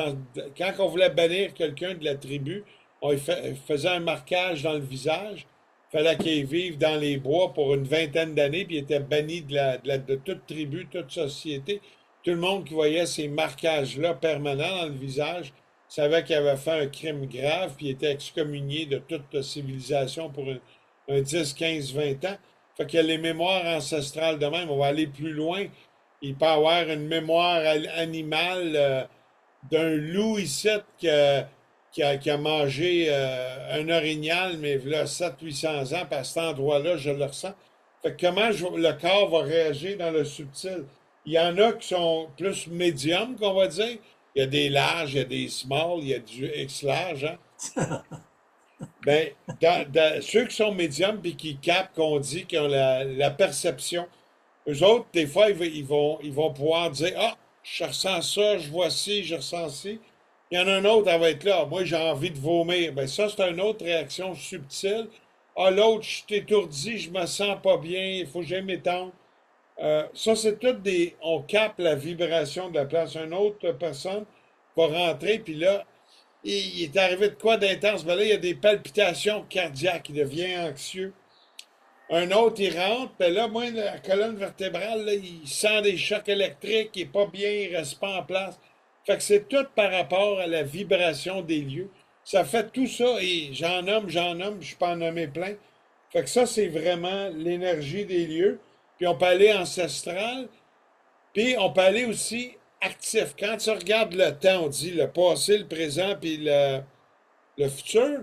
Quand on voulait bannir quelqu'un de la tribu, on faisait un marquage dans le visage. Il fallait qu'il vive dans les bois pour une vingtaine d'années, puis il était banni de toute tribu, toute société. Tout le monde qui voyait ces marquages-là permanents dans le visage savait qu'il avait fait un crime grave, puis il était excommunié de toute civilisation pour un 10, 15, 20 ans. Fait qu'il y a les mémoires ancestrales de même. On va aller plus loin. Il peut y avoir une mémoire animale d'un loup ici qui a mangé un orignal, mais il y a 700-800 ans, puis à cet endroit-là, je le ressens. Fait que le corps va réagir dans le subtil? Il y en a qui sont plus médiums, qu'on va dire. Il y a des larges, il y a des small, il y a du X large, hein? Ben, ceux qui sont médiums puis qui captent qu'on dit qu'ils ont la perception, eux autres, des fois, ils vont pouvoir dire, ah, je ressens ça, je vois ci, je ressens ci. Il y en a un autre, elle va être là. Moi, j'ai envie de vomir. Ben, ça, c'est une autre réaction subtile. Ah, l'autre, je suis étourdi, je me sens pas bien, il faut que j'aille m'étendre. Ça, c'est tout des. On capte la vibration de la place. Une autre personne va rentrer, puis là, il est arrivé de quoi d'intense? Ben là, il y a des palpitations cardiaques, il devient anxieux. Un autre, il rentre, puis là, moi, la colonne vertébrale, là, il sent des chocs électriques, il est pas bien, il reste pas en place. Fait que c'est tout par rapport à la vibration des lieux. Ça fait tout ça, et j'en nomme, je peux en nommer plein. Fait que ça, c'est vraiment l'énergie des lieux. Puis on peut aller ancestral, puis on peut aller aussi actif. Quand tu regardes le temps, on dit le passé, le présent, puis le futur.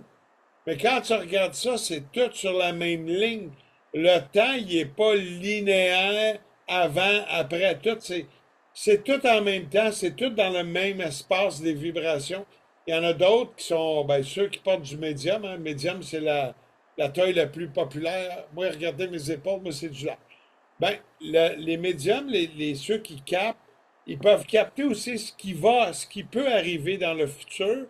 Mais quand tu regardes ça, c'est tout sur la même ligne. Le temps, il n'est pas linéaire avant, après, tout. C'est tout en même temps, c'est tout dans le même espace des vibrations. Il y en a d'autres qui sont, ben, ceux qui portent du médium. Hein. Médium, c'est la taille la plus populaire. Moi, regardez mes épaules, moi, c'est du large. Ben, les médiums, ceux qui captent, ils peuvent capter aussi ce qui peut arriver dans le futur,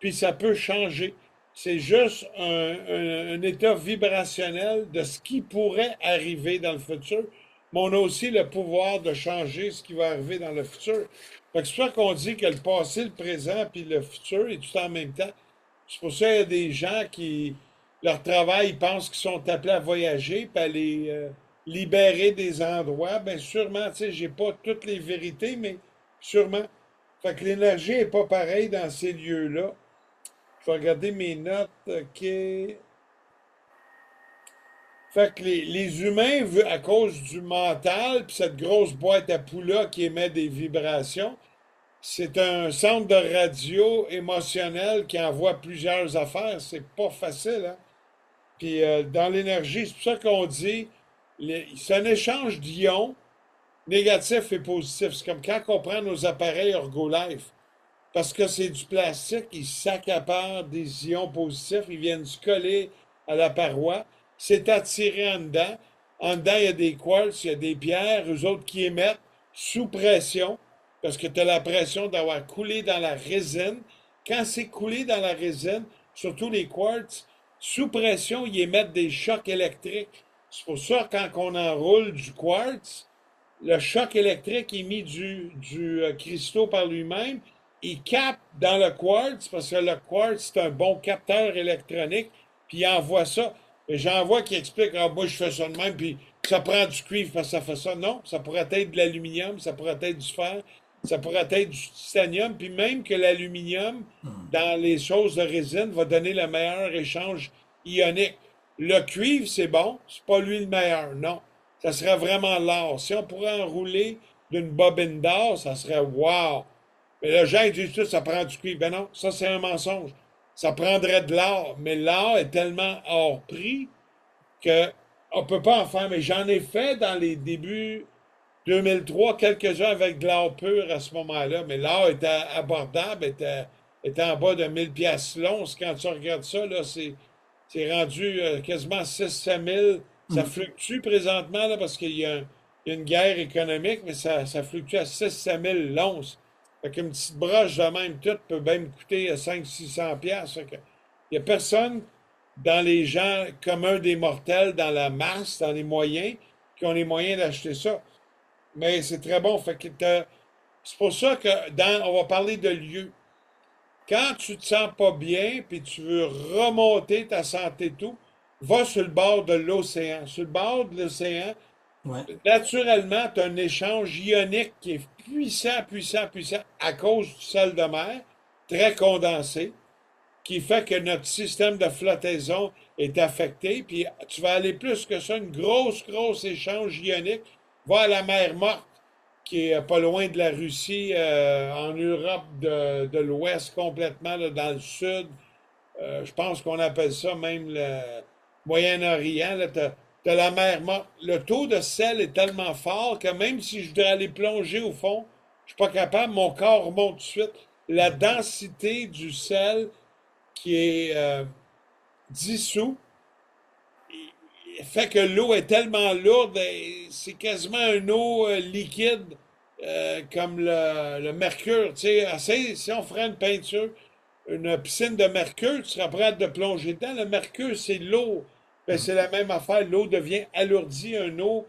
puis ça peut changer. C'est juste un état vibrationnel de ce qui pourrait arriver dans le futur, mais on a aussi le pouvoir de changer ce qui va arriver dans le futur. Fait que c'est pour ça qu'on dit que le passé, le présent, puis le futur est tout en même temps. C'est pour ça qu'il y a des gens qui, leur travail, ils pensent qu'ils sont appelés à voyager, puis à aller libérer des endroits. Ben sûrement, tu sais, j'ai pas toutes les vérités, mais sûrement. Fait que l'énergie est pas pareille dans ces lieux-là. Je vais regarder mes notes. OK. Fait que les humains, à cause du mental, puis cette grosse boîte à poulas qui émet des vibrations, c'est un centre de radio émotionnel qui envoie plusieurs affaires. C'est pas facile, hein? Puis dans l'énergie, c'est pour ça qu'on dit, c'est un échange d'ions négatifs et positifs. C'est comme quand on prend nos appareils Ergolife, parce que c'est du plastique, ils s'accaparent des ions positifs, ils viennent se coller à la paroi, c'est attiré en dedans. En dedans, il y a des quartz, il y a des pierres, eux autres qui émettent sous pression, parce que tu as la pression d'avoir coulé dans la résine. Quand c'est coulé dans la résine, surtout les quartz, sous pression, ils émettent des chocs électriques. C'est pour ça, quand on enroule du quartz, le choc électrique émis du cristaux par lui-même, il capte dans le quartz, parce que le quartz, c'est un bon capteur électronique, puis il envoie ça. Et j'en vois qui expliquent, ah, moi, je fais ça de même, puis ça prend du cuivre parce que ça fait ça. Non, ça pourrait être de l'aluminium, ça pourrait être du fer, ça pourrait être du titanium, puis même que l'aluminium, dans les choses de résine, va donner le meilleur échange ionique. Le cuivre, c'est bon, c'est pas lui le meilleur, non. Ça serait vraiment l'or. Si on pourrait enrouler d'une bobine d'or, ça serait wow. Mais le gens ils disent tout, ça prend du cuivre. Ben non, ça c'est un mensonge. Ça prendrait de l'or, mais l'or est tellement hors prix que on peut pas en faire. Mais j'en ai fait dans les débuts 2003, quelques-uns avec de l'or pur à ce moment-là. Mais l'or était abordable, était en bas de 1000 piastres l'once. Quand tu regardes ça, là, c'est rendu quasiment 600 000. Ça fluctue présentement là, parce qu'il y a une guerre économique, mais ça fluctue à 600 000 l'once. Fait qu'une petite broche de même toute peut même coûter 500-600 piastres. Il n'y a personne dans les gens communs des mortels, dans la masse, dans les moyens, qui ont les moyens d'acheter ça. Mais c'est très bon. Fait que c'est pour ça que on va parler de lieu. Quand tu te sens pas bien, puis tu veux remonter ta santé et tout, va sur le bord de l'océan. Sur le bord de l'océan, Ouais. naturellement, tu as un échange ionique qui est puissant, puissant, puissant à cause du sel de mer, très condensé, qui fait que notre système de flottaison est affecté. Puis tu vas aller plus que ça, une grosse, grosse échange ionique. Va à la mer Morte, qui est pas loin de la Russie, en Europe de l'Ouest complètement, là, dans le sud. Je pense qu'on appelle ça même le Moyen-Orient. Là, t'as la mer Morte. Le taux de sel est tellement fort que même si je voudrais aller plonger au fond, je suis pas capable, mon corps remonte tout de suite. La densité du sel qui est dissous fait que l'eau est tellement lourde, c'est quasiment une eau liquide comme le mercure. Tu sais, si on ferait une peinture, une piscine de mercure, tu serais prêt de plonger dedans. Le mercure, c'est l'eau. Ben, c'est la même affaire. L'eau devient alourdie, une eau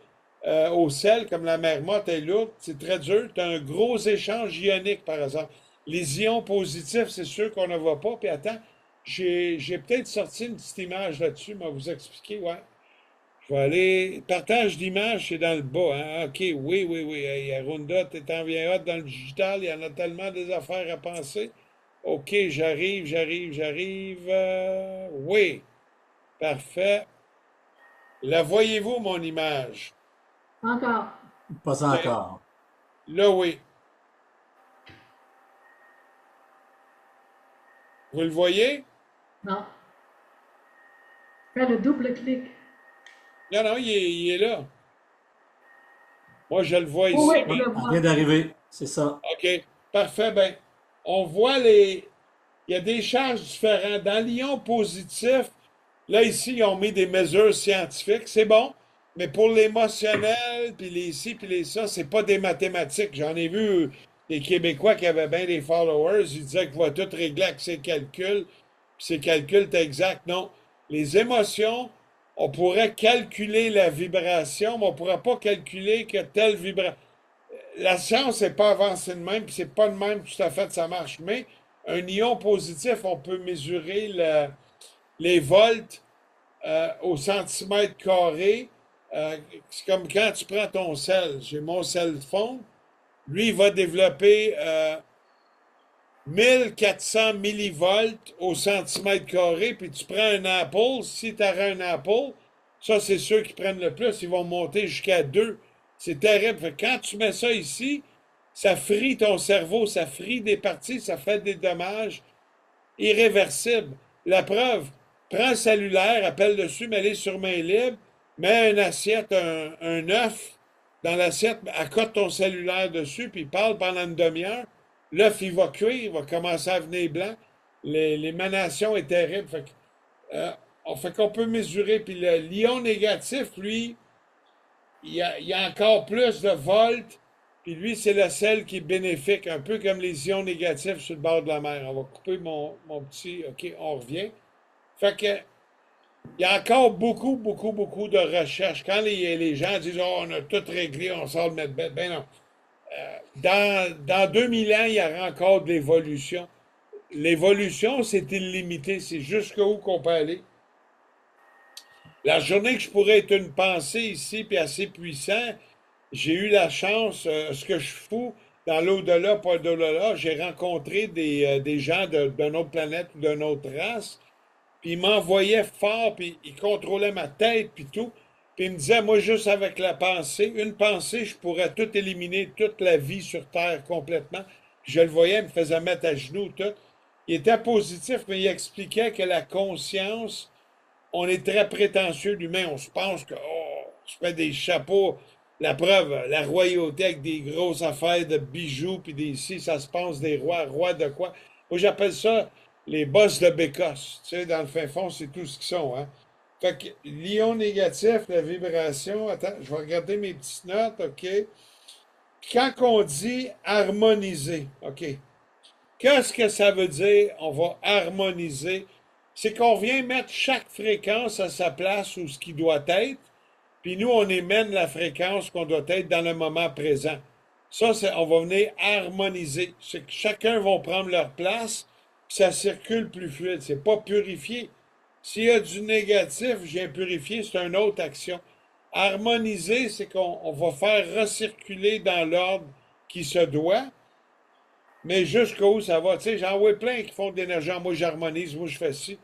au sel, comme la mer Morte est lourde. C'est très dur. Tu as un gros échange ionique, par exemple. Les ions positifs, c'est sûr qu'on ne voit pas. Puis attends, j'ai peut-être sorti une petite image là-dessus, mais vous expliquer, ouais. Je vais aller. Partage d'image, c'est dans le bas, hein? OK, oui, oui, oui. Hey, Arunda, t'es en bien hot dans le digital, il y en a tellement des affaires à penser. OK, j'arrive. Oui, parfait. La voyez-vous, mon image? Encore. Pas Ben, encore. là, oui. Vous le voyez? Non. Fais le double clic. Non, non, il est là. Moi, je le vois Oh ici, oui, je mais. le Elle vient vois. d'arriver. C'est ça. OK, parfait. Ben, on voit les. Il y a des charges différentes. Dans l'ion positif, là, ici, ils ont mis des mesures scientifiques. C'est bon. Mais pour l'émotionnel, puis les ci, puis les ça, c'est pas des mathématiques. J'en ai vu des Québécois qui avaient bien des followers. Ils disaient qu'ils vont tout régler avec ces calculs. Puis ces calculs étaient exacts. Non. Les émotions, on pourrait calculer la vibration, mais on ne pourrait pas calculer que telle vibration. La science n'est pas avancée de même, puis c'est pas de même tout à fait ça marche. Mais un ion positif, on peut mesurer les volts au centimètre carré. C'est comme quand tu prends ton sel. J'ai mon cell phone. Lui, il va développer 1400 millivolts au centimètre carré, puis tu prends un Apple. Si tu as un Apple, ça, c'est ceux qui prennent le plus. Ils vont monter jusqu'à 2. C'est terrible. Fait que quand tu mets ça ici, Ça frit ton cerveau, ça frit des parties, ça fait des dommages irréversibles. La preuve, prends un cellulaire, appelle dessus, mets-les sur main libre, mets une assiette, un œuf dans l'assiette, accote ton cellulaire dessus, puis parle pendant une demi-heure. L'œuf, il va cuire, il va commencer à venir blanc. L'émanation est terrible. Euh, fait qu'on peut mesurer. Puis l'ion négatif, lui, il y a encore plus de volts. Puis lui, c'est le sel qui est bénéfique, un peu comme les ions négatifs sur le bord de la mer. On va couper mon petit. OK, on revient. Fait que, il y a encore beaucoup, beaucoup, beaucoup de recherches. Quand les gens disent, oh, on a tout réglé, on sort le mettre bête. Ben non. Dans 2000 ans, il y aura encore de l'évolution. L'évolution, c'est illimité. C'est jusqu'où qu'on peut aller. La journée que je pourrais être une pensée ici, puis assez puissant, j'ai eu la chance, ce que je fous dans l'au-delà, pas d'au-delà, j'ai rencontré des gens d'une autre planète ou d'une autre race, puis ils m'envoyaient fort, puis ils contrôlaient ma tête, puis tout. Puis ils me disaient, moi, juste avec la pensée, une pensée, je pourrais tout éliminer, toute la vie sur Terre complètement. Puis je le voyais, il me faisait mettre à genoux, tout. Il était positif, mais il expliquait que la conscience, on est très prétentieux, l'humain. On se pense que, oh, on se fait des chapeaux. La preuve, la royauté avec des grosses affaires de bijoux, puis des ici, ça se pense des rois. Rois de quoi? Moi, j'appelle ça les boss de Bécosse. Tu sais, dans le fin fond, c'est tout ce qu'ils sont, hein. Fait que l'ion négatif, la vibration, attends, je vais regarder mes petites notes, OK? Quand on dit harmoniser, OK? Qu'est-ce que ça veut dire? On va harmoniser. C'est qu'on vient mettre chaque fréquence à sa place où ce qui doit être, puis nous, on émène la fréquence qu'on doit être dans le moment présent. Ça, on va venir harmoniser. C'est que chacun va prendre leur place, puis ça circule plus fluide. C'est pas purifié. S'il y a du négatif, je viens purifier, c'est une autre action. Harmoniser, c'est qu'on va faire recirculer dans l'ordre qui se doit, mais jusqu'où ça va. Tu sais, j'en vois plein qui font de l'énergie. Moi, j'harmonise, moi, je fais ci.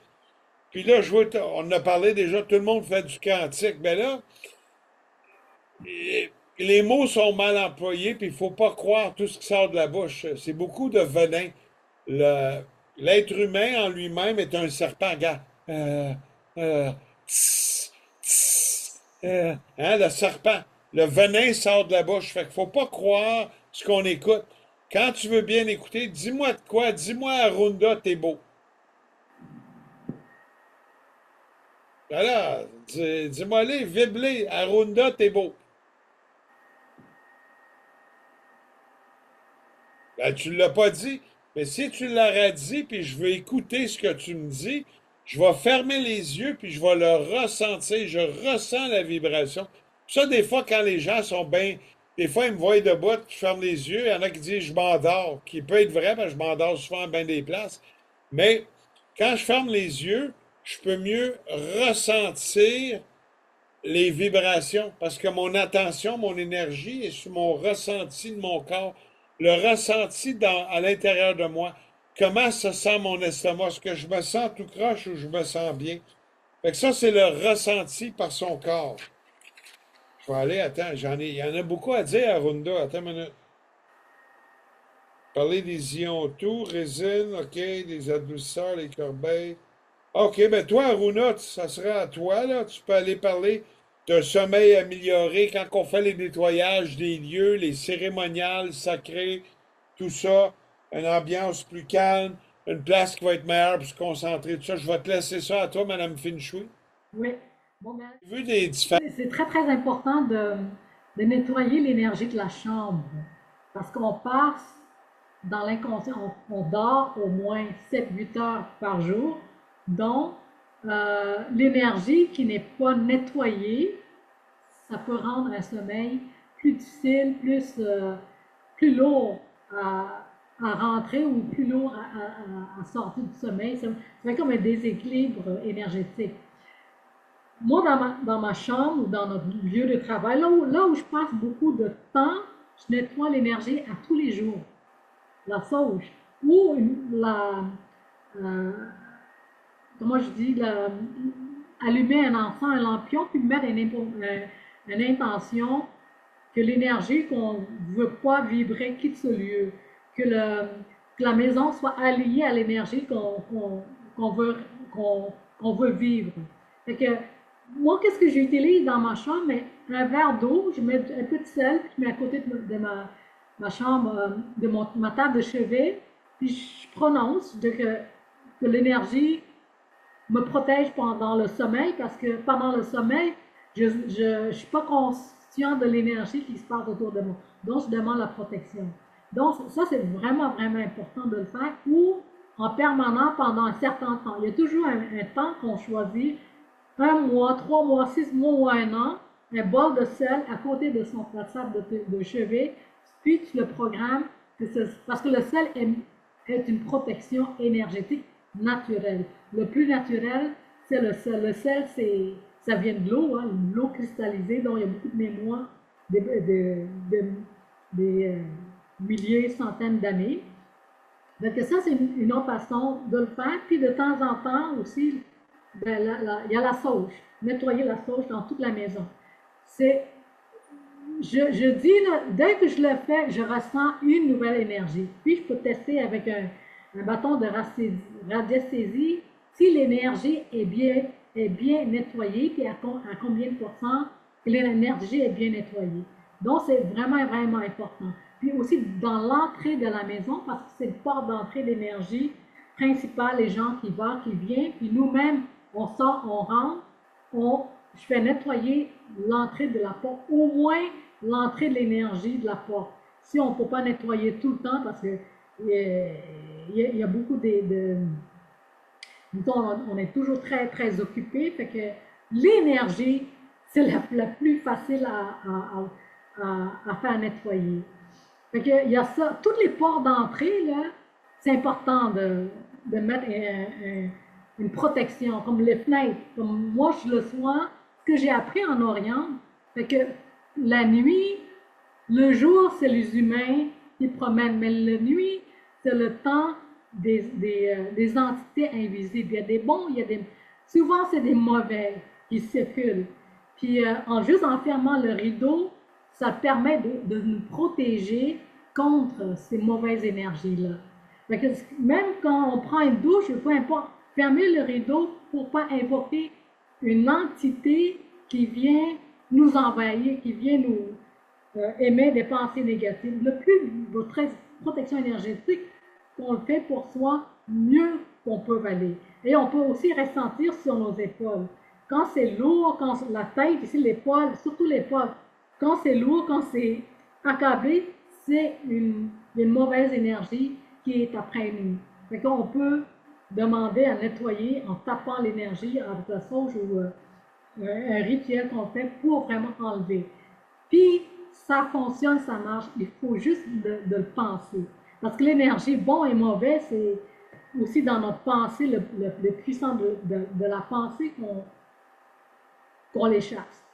Puis là, on en a parlé déjà, tout le monde fait du quantique. Mais là, les mots sont mal employés, puis il ne faut pas croire tout ce qui sort de la bouche. C'est beaucoup de venin. L'être humain en lui-même est un serpent. Regarde. Euh, tss, tss, hein, le serpent. Le venin sort de la bouche. Fait qu'il faut pas croire ce qu'on écoute. Quand tu veux bien écouter, dis-moi de quoi. Dis-moi, Arunda, t'es beau. Voilà. Dis-moi-les, vibre-les. Arunda, t'es beau. Ben, tu ne l'as pas dit. Mais si tu l'aurais dit, puis je veux écouter ce que tu me dis, je vais fermer les yeux, puis je vais le ressentir. Je ressens la vibration. Ça, des fois, quand les gens sont bien. Des fois, ils me voient debout, je ferme les yeux. Il y en a qui disent je m'endors, qui peut être vrai, parce que je m'endors souvent à bien des places. Mais quand je ferme les yeux, je peux mieux ressentir les vibrations, parce que mon attention, mon énergie est sur mon ressenti de mon corps, le ressenti à l'intérieur de moi. Comment se sent mon estomac? Est-ce que je me sens tout croche ou je me sens bien? Fait que ça, c'est le ressenti par son corps. Je vais aller, attends, il y en a beaucoup à dire à Runda. Attends une minute. Parler des ions tout, résine, OK, des adoucisseurs, les corbeilles. OK, ben toi, Aruna, ça sera à toi, là. Tu peux aller parler d'un sommeil amélioré quand on fait les nettoyages des lieux, les cérémoniales sacrés, tout ça, une ambiance plus calme, une place qui va être meilleure pour se concentrer, tout ça. Je vais te laisser ça à toi, Madame Finchui. Oui. Bon, ben, J'ai vu des différences. c'est très, très important de nettoyer l'énergie de la chambre. Parce qu'on passe dans l'inconscient, on dort au moins 7-8 heures par jour. Donc, l'énergie qui n'est pas nettoyée, ça peut rendre un sommeil plus difficile, plus lourd à rentrer ou plus lourd à sortir du sommeil. Ça fait comme un déséquilibre énergétique. Moi, dans ma chambre ou dans notre lieu de travail, là où je passe beaucoup de temps, je nettoie l'énergie à tous les jours. La sauge ou comment je dis, allumer un encens, un lampion, puis mettre une intention que l'énergie qu'on ne veut pas vibrer quitte ce lieu, que la maison soit alliée à l'énergie qu'on veut, qu'on veut vivre. Fait que, moi, qu'est-ce que j'utilise dans ma chambre? Mais un verre d'eau, je mets un peu de sel, puis je mets à côté de ma chambre, ma table de chevet, puis je prononce que l'énergie me protège pendant le sommeil, parce que pendant le sommeil, je ne suis pas conscient de l'énergie qui se passe autour de moi. Donc, je demande la protection. Donc, ça, c'est vraiment, vraiment important de le faire, ou en permanent pendant un certain temps. Il y a toujours un temps qu'on choisit, 1 mois, 3 mois, 6 mois ou 1 an, un bol de sel à côté de son table de chevet, puis tu le programmes, parce que le sel est une protection énergétique naturelle. Le plus naturel, c'est le sel. Le sel, ça vient de l'eau, hein, l'eau cristallisée, dont il y a beaucoup de mémoire, des milliers, centaines d'années. Donc ça, c'est une autre façon de le faire. Puis de temps en temps aussi, ben, il y a la sauge. Nettoyer la sauge dans toute la maison. Je dis, là, dès que je le fais, je ressens une nouvelle énergie. Puis je peux tester avec un bâton de radiesthésie si l'énergie est bien nettoyée, puis à combien de pourcents que l'énergie est bien nettoyée. Donc, c'est vraiment, vraiment important. Puis aussi dans l'entrée de la maison, parce que c'est le port d'entrée d'énergie principal, les gens qui vont, qui viennent, puis nous-mêmes, on sort, on rentre, je fais nettoyer l'entrée de la porte, au moins l'entrée de l'énergie de la porte. Si on ne peut pas nettoyer tout le temps, parce que il y a beaucoup on est toujours très, très occupé, fait que l'énergie, c'est la plus facile à faire nettoyer. Fait que, il y a ça, tous les ports d'entrée, là, c'est important de mettre une protection, comme les fenêtres. Comme moi, le soir, ce que j'ai appris en Orient, fait que la nuit, le jour, c'est les humains qui promènent, mais la nuit, c'est le temps des entités invisibles. Il y a des bons, souvent, c'est des mauvais qui circulent. Puis, juste en fermant le rideau, ça permet de nous protéger contre ces mauvaises énergies-là. Même quand on prend une douche, peu importe, fermer le rideau pour ne pas invoquer une entité qui vient nous envahir, qui vient nous émettre des pensées négatives. Le plus votre protection énergétique qu'on le fait pour soi, mieux qu'on peut aller. Et on peut aussi ressentir sur nos épaules. Quand c'est lourd, quand la tête, ici l'épaule, surtout l'épaule, quand c'est lourd, quand c'est accablé, c'est une mauvaise énergie qui est après nous. Fait qu'on peut demander à nettoyer en tapant l'énergie avec la sauge ou un rituel qu'on fait pour vraiment enlever. Puis, ça fonctionne, ça marche. Il faut juste de le penser. Parce que l'énergie, bon et mauvais, c'est aussi dans notre pensée, le puissant de la pensée qu'on les chasse.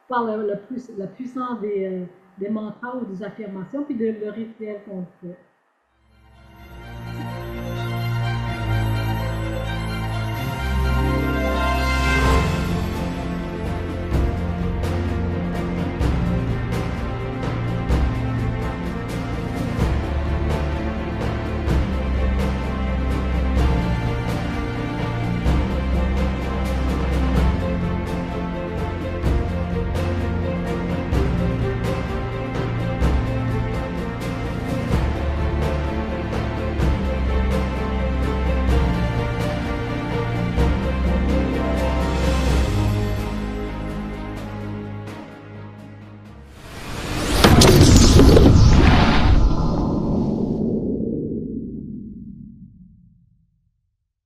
Par le puissant des mantras ou des affirmations, puis le rituel qu'on fait.